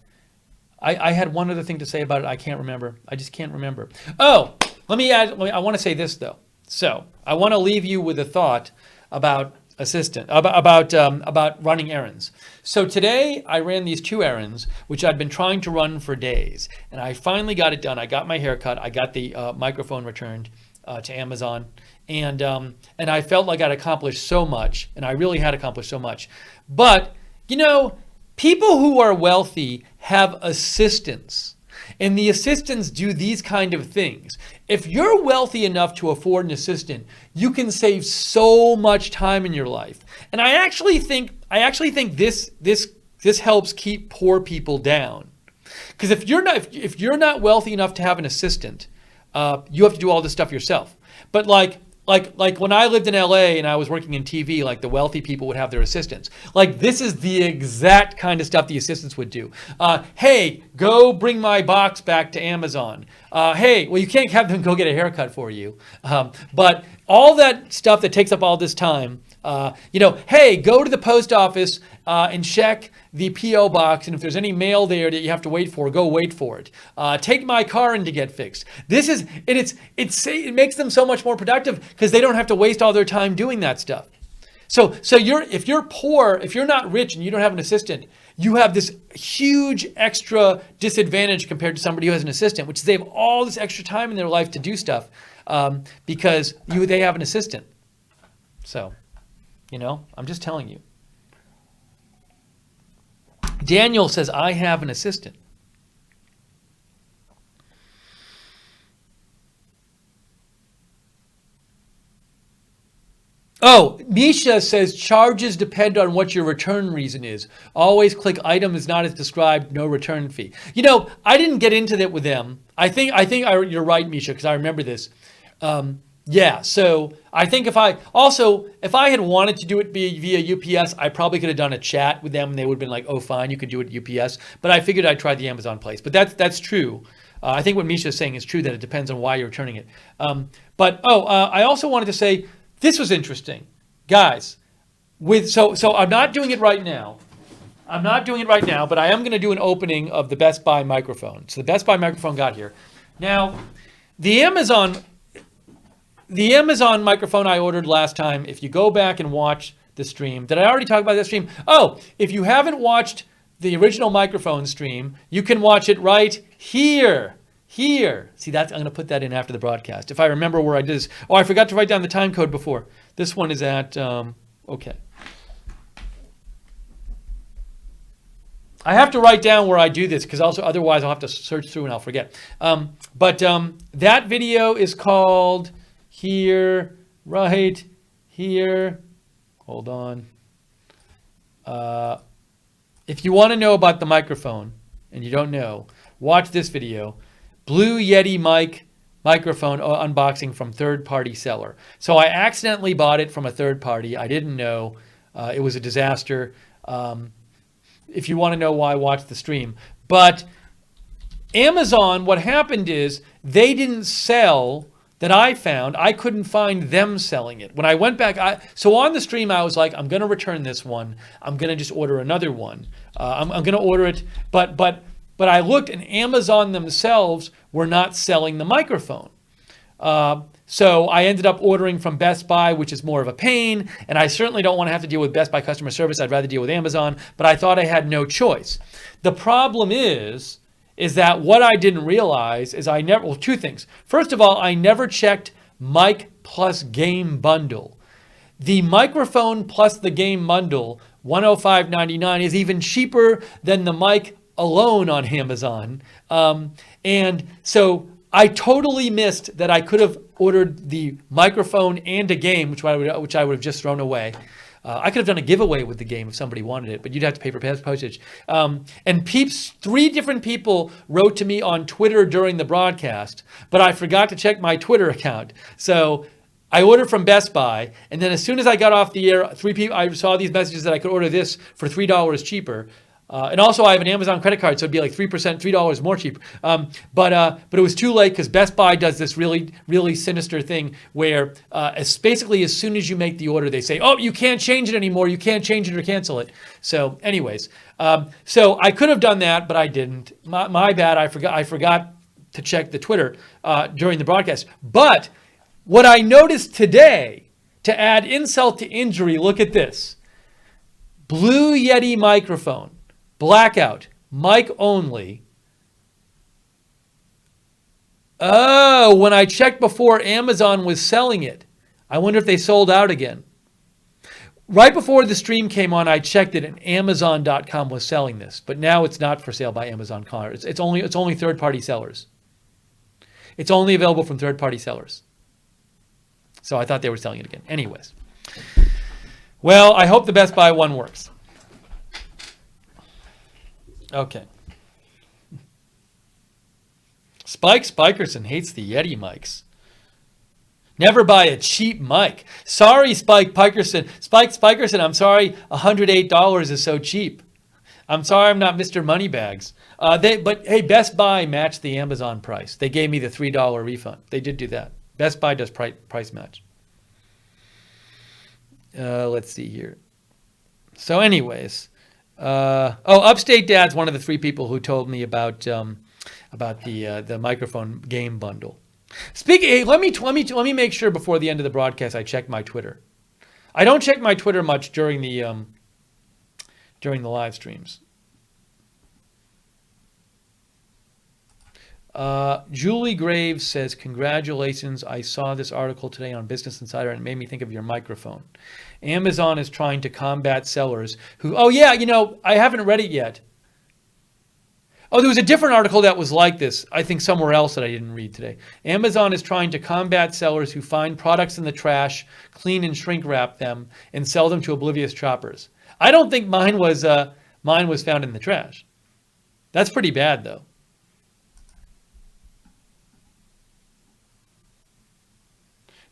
I had one other thing to say about it. I can't remember. I just can't remember. Oh, I want to say this, though. So I want to leave you with a thought about about running errands. So today I ran these 2 errands, which I'd been trying to run for days, and I finally got it done. I got my hair cut. I got the microphone returned to Amazon, and I felt like I'd accomplished so much, and I really had accomplished so much. But people who are wealthy have assistants. And the assistants do these kind of things. If you're wealthy enough to afford an assistant, you can save so much time in your life. And I actually think this helps keep poor people down. Because if you're not wealthy enough to have an assistant, you have to do all this stuff yourself. But like when I lived in LA and I was working in TV, like the wealthy people would have their assistants. Like this is the exact kind of stuff the assistants would do. Hey, go bring my box back to Amazon. Hey, well, you can't have them go get a haircut for you. But all that stuff that takes up all this time, hey, go to the post office and check the P.O. box, and if there's any mail there that you have to wait for, go wait for it. Take my car in to get fixed. It makes them so much more productive because they don't have to waste all their time doing that stuff. So if you're poor, if you're not rich and you don't have an assistant, you have this huge extra disadvantage compared to somebody who has an assistant, which is they have all this extra time in their life to do stuff because they have an assistant. So, I'm just telling you. Daniel says, I have an assistant. Oh, Misha says, charges depend on what your return reason is. Always click item is not as described, no return fee. I didn't get into that with them. I think you're right, Misha, because I remember this. Yeah, so I think if I had wanted to do it via UPS, I probably could have done a chat with them and they would have been like, oh, fine, you could do it at UPS. But I figured I'd try the Amazon place. But that's true. I think what Misha is saying is true, that it depends on why you're returning it. I also wanted to say, this was interesting. Guys, so I'm not doing it right now. But I am going to do an opening of the Best Buy microphone. So the Best Buy microphone got here. Now, the Amazon microphone I ordered last time, if you go back and watch the stream, did I already talk about that stream? Oh, if you haven't watched the original microphone stream, you can watch it right here. Here. See, I'm going to put that in after the broadcast. If I remember where I did this. Oh, I forgot to write down the time code before. This one is at, okay. I have to write down where I do this because otherwise I'll have to search through and I'll forget. That video is called Here, Right Here. Hold on. If you want to know about the microphone and you don't know, watch this video. Blue Yeti mic microphone unboxing from third-party seller. So I accidentally bought it from a third party. I didn't know. It was a disaster. If you want to know why, watch the stream. But Amazon, what happened is they didn't sell that I found. I couldn't find them selling it. When I went back, so on the stream, I was like, I'm going to return this one. I'm going to just order another one. I'm going to order it. But I looked, and Amazon themselves were not selling the microphone. So I ended up ordering from Best Buy, which is more of a pain. And I certainly don't want to have to deal with Best Buy customer service. I'd rather deal with Amazon. But I thought I had no choice. The problem is that what I didn't realize is well, two things. First of all, I never checked mic plus game bundle. The microphone plus the game bundle, $105.99, is even cheaper than the mic alone on Amazon. And so I totally missed that I could have ordered the microphone and a game, which I would have just thrown away. I could have done a giveaway with the game if somebody wanted it, but you'd have to pay for postage. And three different people wrote to me on Twitter during the broadcast, but I forgot to check my Twitter account. So I ordered from Best Buy, and then as soon as I got off the air, I saw these messages that I could order this for $3 cheaper. And also I have an Amazon credit card, so it'd be like 3% more cheap. But it was too late because Best Buy does this really, really sinister thing where basically as soon as you make the order, they say, oh, you can't change it anymore. You can't change it or cancel it. So anyways, so I could have done that, but I didn't. My bad. I forgot to check the Twitter during the broadcast. But what I noticed today, to add insult to injury, look at this. Blue Yeti microphone. Blackout, mic only. Oh, when I checked before, Amazon was selling it. I wonder if they sold out again. Right before the stream came on, I checked it, and Amazon.com was selling this. But now it's not for sale by Amazon. It's only third-party sellers. It's only available from third-party sellers. So I thought they were selling it again. Anyways. Well, I hope the Best Buy one works. Okay. Spike Spikerson hates the Yeti mics. Never buy a cheap mic. Sorry, Spike Spikerson, I'm sorry $108 is so cheap. I'm sorry I'm not Mr. Moneybags. But hey, Best Buy matched the Amazon price. They gave me the $3 refund. They did do that. Best Buy does price match. Let's see here. So anyways. Upstate Dad's one of the three people who told me about the microphone game bundle. Hey, let me make sure before the end of the broadcast I check my Twitter. I don't check my Twitter much during the live streams. Julie Graves says, congratulations. I saw this article today on Business Insider and it made me think of your microphone. Amazon is trying to combat sellers who, I haven't read it yet. Oh, there was a different article that was like this, I think somewhere else that I didn't read today. Amazon is trying to combat sellers who find products in the trash, clean and shrink wrap them, and sell them to oblivious shoppers. I don't think mine was found in the trash. That's pretty bad, though.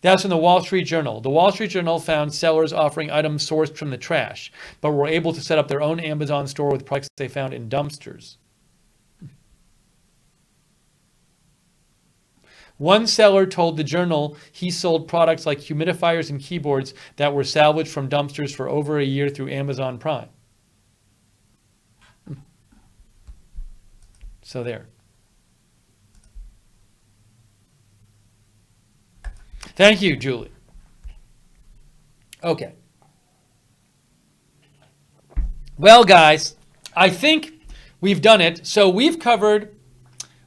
That's in the Wall Street Journal. The Wall Street Journal found sellers offering items sourced from the trash, but were able to set up their own Amazon store with products they found in dumpsters. One seller told the Journal he sold products like humidifiers and keyboards that were salvaged from dumpsters for over a year through Amazon Prime. So there. Thank you, Julie. Okay. Well, guys, I think we've done it. So we've covered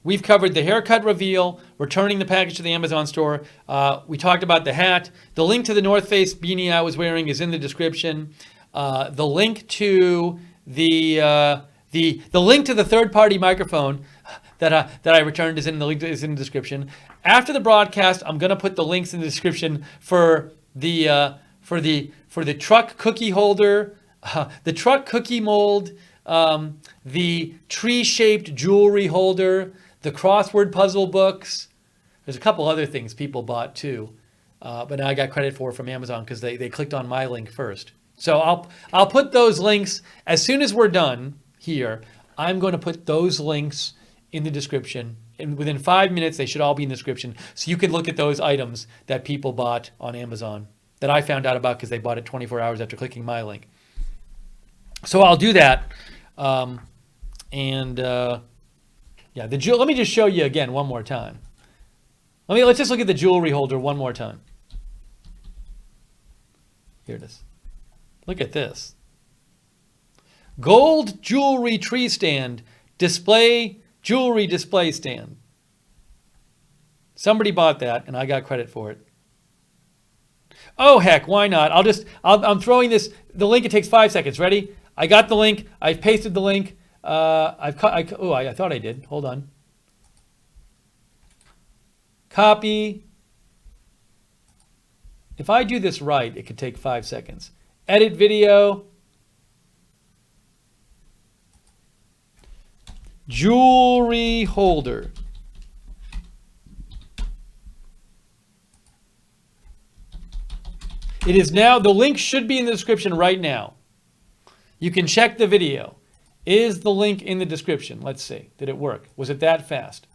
the haircut reveal, returning the package to the Amazon store. We talked about the hat. The link to the North Face beanie I was wearing is in the description. The link to the link to the third-party microphone that I returned is in the description. After the broadcast, I'm going to put the links in the description for the truck cookie holder, the truck cookie mold, the tree-shaped jewelry holder, the crossword puzzle books, There's a couple other things people bought too, but now I got credit for from Amazon because they clicked on my link first. So I'll put those links as soon as we're done here. I'm going to put those links in the description. And within 5 minutes, they should all be in the description. So you can look at those items that people bought on Amazon that I found out about because they bought it 24 hours after clicking my link. So I'll do that. Yeah, let me just show you again one more time. Let's just look at the jewelry holder one more time. Here it is. Look at this. Gold jewelry tree stand, jewelry display stand. Somebody bought that and I got credit for it. Oh heck, why not? I'm throwing the link. It takes 5 seconds. Ready? I got the link. I've pasted the link. I thought I did. Hold on. Copy. If I do this right, it could take 5 seconds. Edit video. Jewelry holder. It is now, the link should be in the description right now. You can check the video. Is the link in the description? Let's see. Did it work? Was it that fast?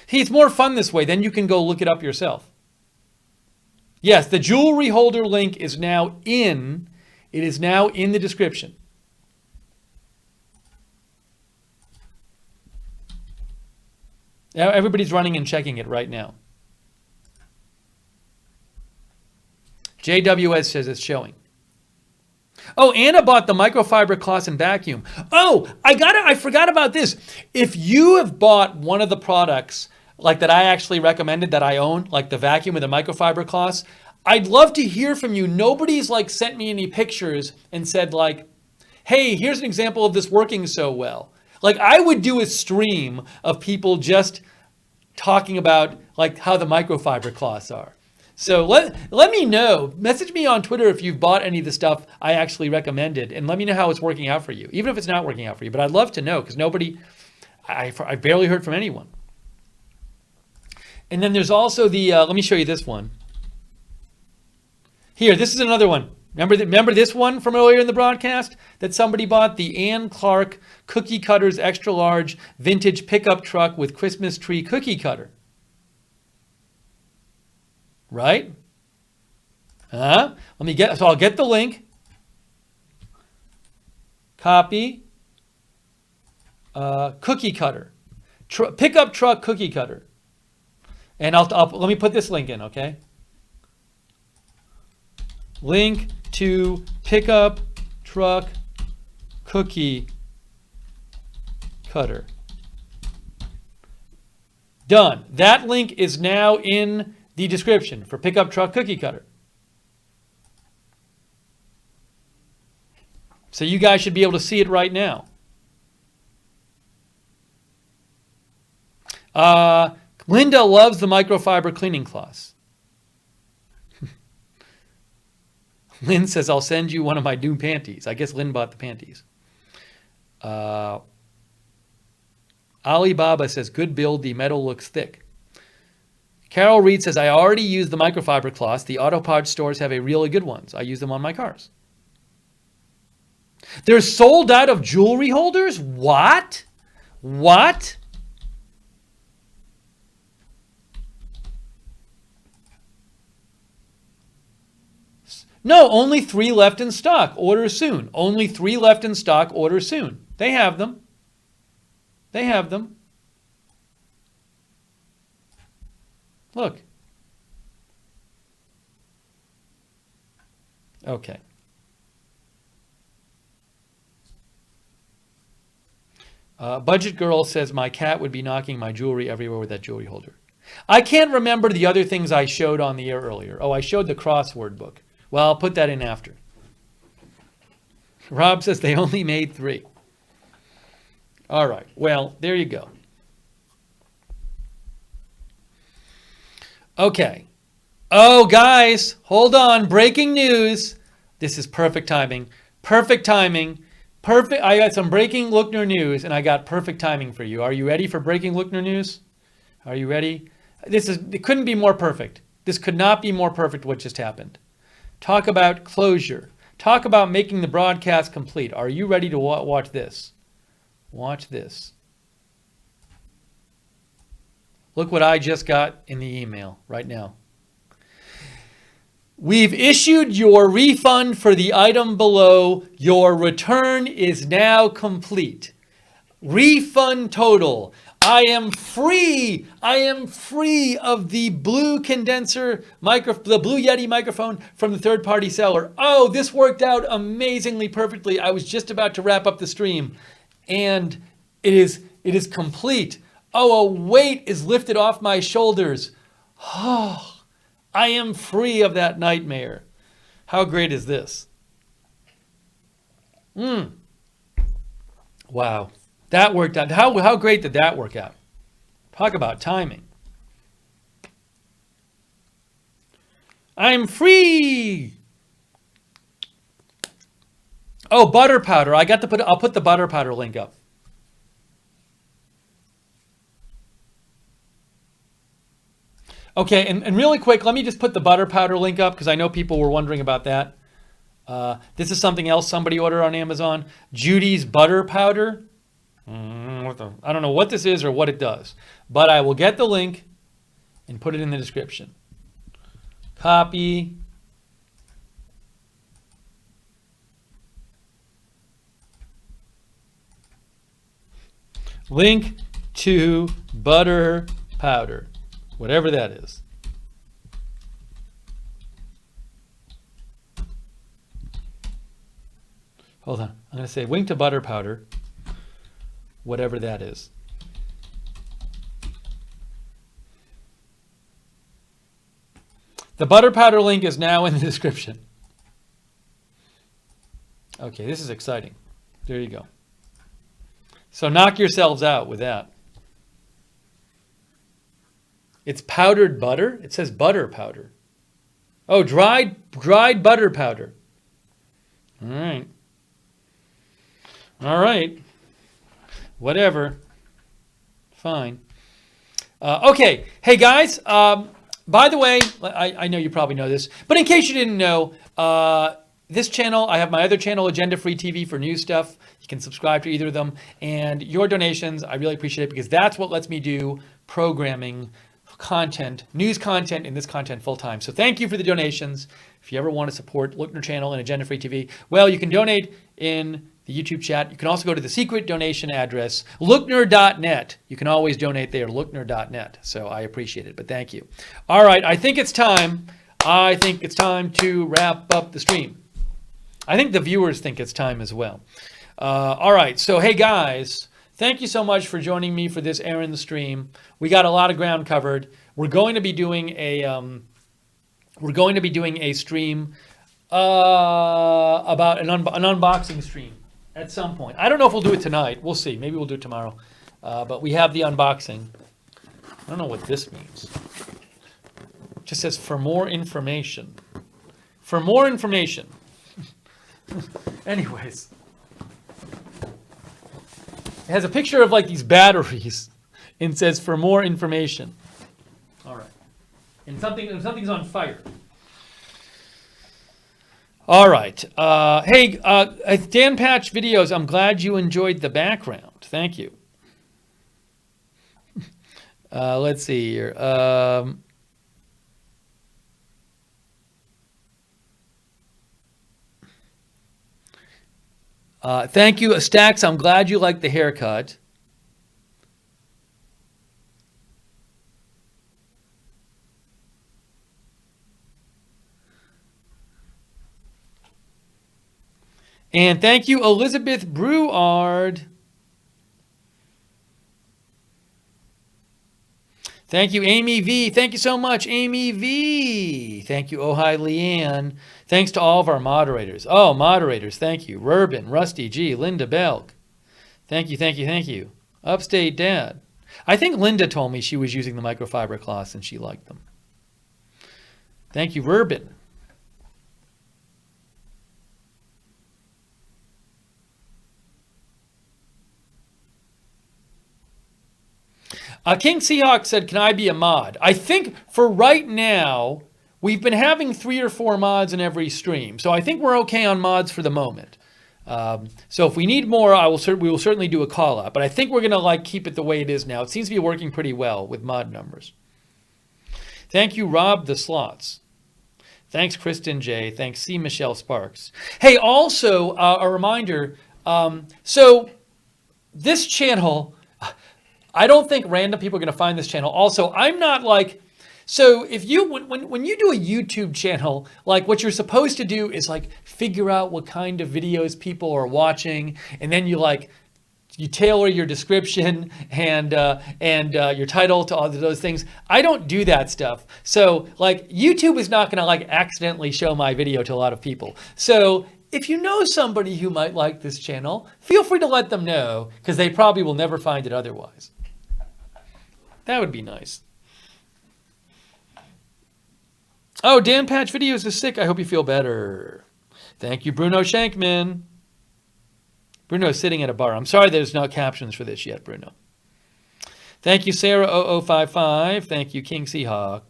See, it's more fun this way. Then you can go look it up yourself. Yes, the jewelry holder link is now in. It is now in the description. Now everybody's running and checking it right now. JWS says it's showing. Oh, Anna bought the microfiber cloth and vacuum. Oh, I forgot about this. If you have bought one of the products like that I actually recommended that I own, like the vacuum with the microfiber cloths, I'd love to hear from you. Nobody's like sent me any pictures and said like, hey, here's an example of this working so well. Like I would do a stream of people just talking about like how the microfiber cloths are. So let me know. Message me on Twitter if you've bought any of the stuff I actually recommended, and let me know how it's working out for you, even if it's not working out for you. But I'd love to know because I barely heard from anyone. And then there's also the, let me show you this one. Here, this is another one. Remember this one from earlier in the broadcast that somebody bought? The Ann Clark Cookie Cutters Extra Large Vintage Pickup Truck with Christmas Tree Cookie Cutter. Right? So I'll get the link. Copy. Cookie cutter. Pickup truck cookie cutter. And let me put this link in, okay? Link to pickup truck cookie cutter. Done. That link is now in the description for pickup truck cookie cutter. So you guys should be able to see it right now. Linda loves the microfiber cleaning cloths. Lynn says, I'll send you one of my new panties. I guess Lynn bought the panties. Alibaba says, good build, the metal looks thick. Carol Reed says, I already use the microfiber cloths. The auto parts stores have a really good ones. I use them on my cars. They're sold out of jewelry holders? What? What? No, only 3 left in stock. Order soon. Only 3 left in stock. Order soon. They have them. They have them. Look. Okay. Budget Girl says, my cat would be knocking my jewelry everywhere with that jewelry holder. I can't remember the other things I showed on the air earlier. Oh, I showed the crossword book. Well, I'll put that in after. Rob says they only made 3. All right. Well, there you go. Okay. Oh, guys, hold on. Breaking news. This is perfect timing. Perfect timing. Perfect. I got some breaking Lookner news, and I got perfect timing for you. Are you ready for breaking Lookner news? Are you ready? It couldn't be more perfect. This could not be more perfect what just happened. Talk about closure. Talk about making the broadcast complete. Are you ready to watch this? Watch this. Look what I just got in the email right now. We've issued your refund for the item below. Your return is now complete. Refund total. I am free. I am free of the blue condenser the Blue Yeti microphone from the third-party seller. Oh, this worked out amazingly perfectly. I was just about to wrap up the stream, and it is complete. Oh, a weight is lifted off my shoulders. Oh, I am free of that nightmare. How great is this? Wow. That worked out. How great did that work out? Talk about timing. I'm free. Oh, butter powder. I'll put the butter powder link up. Okay, and really quick, let me just put the butter powder link up because I know people were wondering about that. This is something else somebody ordered on Amazon. Judy's butter powder. I don't know what this is or what it does, but I will get the link and put it in the description. Copy. Link to butter powder, whatever that is. Hold on. I'm going to say link to butter powder, whatever that is. The butter powder link is now in the description. Okay, this is exciting. There you go. So knock yourselves out with that. It's powdered butter. It says butter powder. Oh, dried butter powder. All right. All right. Whatever. Fine. Okay. Hey, guys. By the way, I know you probably know this, but in case you didn't know, this channel, I have my other channel, Agenda Free TV, for news stuff. You can subscribe to either of them. And your donations, I really appreciate it because that's what lets me do programming content, news content, and this content full time. So thank you for the donations. If you ever want to support Lookner channel and Agenda Free TV, well, you can donate in the YouTube chat. You can also go to the secret donation address, lookner.net. You can always donate there, lookner.net. So I appreciate it, but thank you. All right, I think it's time. I think it's time to wrap up the stream. I think the viewers think it's time as well. All right, so hey guys, thank you so much for joining me for this Errands stream. We got a lot of ground covered. We're going to be doing a stream about an unboxing stream at some point. I don't know if we'll do it tonight. We'll see. Maybe we'll do it tomorrow. But we have the unboxing. I don't know what this means. It just says for more information. For more information. Anyways. It has a picture of like these batteries and says for more information. All right. And something's on fire. All right. Hey, Dan Patch Videos, I'm glad you enjoyed the background. Thank you. Let's see here. Thank you, Stacks. I'm glad you liked the haircut. And thank you, Elizabeth Breward. Thank you, Amy V. Thank you so much, Amy V. Thank you, Oh Hi Leanne. Thanks to all of our moderators. Oh, moderators, thank you. Rurbin, Rusty G, Linda Belk. Thank you, thank you, thank you. Upstate Dad. I think Linda told me she was using the microfiber cloths and she liked them. Thank you, Rurbin. King Seahawk said, can I be a mod? I think for right now, we've been having 3 or 4 mods in every stream. So I think we're okay on mods for the moment. So if we need more, we will certainly do a call out. But I think we're going to keep it the way it is now. It seems to be working pretty well with mod numbers. Thank you, Rob the Slots. Thanks, Kristen J. Thanks, C. Michelle Sparks. Hey, also a reminder. So this channel, I don't think random people are going to find this channel. Also, I'm not so if you, when you do a YouTube channel, what you're supposed to do is figure out what kind of videos people are watching. And then you tailor your description and your title to all of those things. I don't do that stuff. So YouTube is not going to accidentally show my video to a lot of people. So if you know somebody who might like this channel, feel free to let them know, because they probably will never find it otherwise. That would be nice. Oh, Dan Patch Videos is sick. I hope you feel better. Thank you, Bruno Shankman. Bruno's sitting at a bar. I'm sorry there's no captions for this yet, Bruno. Thank you, Sarah0055. Thank you, King Seahawk.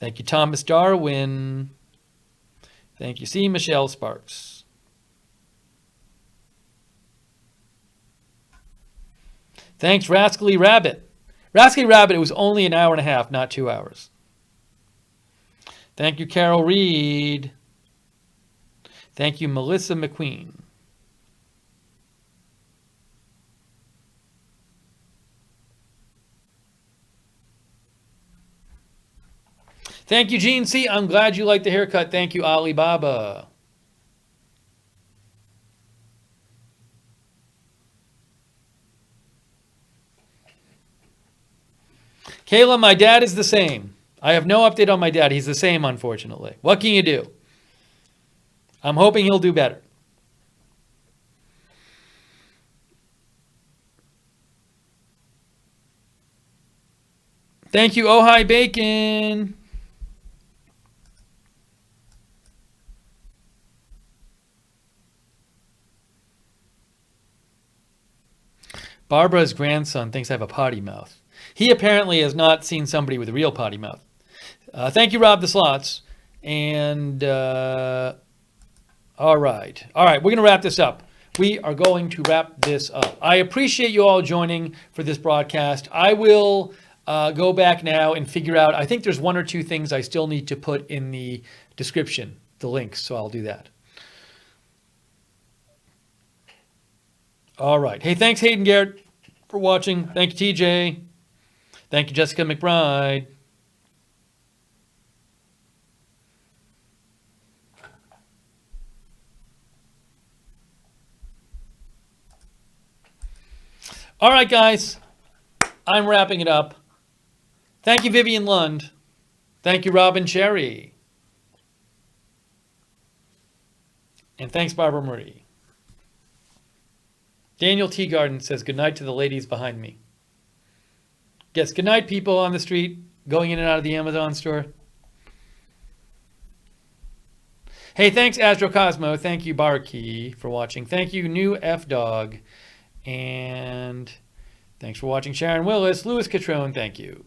Thank you, Thomas Darwin. Thank you, C. Michelle Sparks. Thanks, Rascally Rabbit. Rascally Rabbit, it was only an hour and a half, not 2 hours. Thank you, Carol Reed. Thank you, Melissa McQueen. Thank you, Gene C. I'm glad you like the haircut. Thank you, Alibaba. Kayla, my dad is the same. I have no update on my dad. He's the same, unfortunately. What can you do? I'm hoping he'll do better. Thank you, Oh Hi Bacon. Barbara's grandson thinks I have a potty mouth. He apparently has not seen somebody with a real potty mouth. Thank you, Rob the Slots. And all right. We're going to wrap this up. We are going to wrap this up. I appreciate you all joining for this broadcast. I will go back now and figure out. I think there's 1 or 2 things I still need to put in the description, the links. So I'll do that. All right. Hey, thanks, Hayden Garrett, for watching. Thank you, TJ. Thank you, Jessica McBride. All right, guys. I'm wrapping it up. Thank you, Vivian Lund. Thank you, Robin Cherry. And thanks, Barbara Marie. Daniel Teagarden says good night to the ladies behind me. Yes, good night, people on the street going in and out of the Amazon store. Hey, thanks, Astrocosmo. Thank you, Barkey, for watching. Thank you, New F Dog. And thanks for watching, Sharon Willis. Louis Catrone, thank you.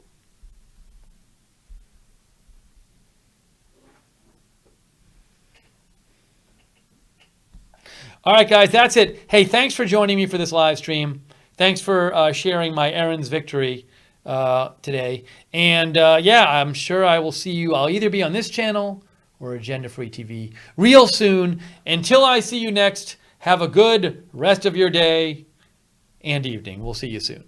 All right, guys, that's it. Hey, thanks for joining me for this live stream. Thanks for sharing my Errands victory today. And yeah, I'm sure I will see you. I'll either be on this channel or Agenda Free TV real soon. Until I see you next, have a good rest of your day and evening. We'll see you soon.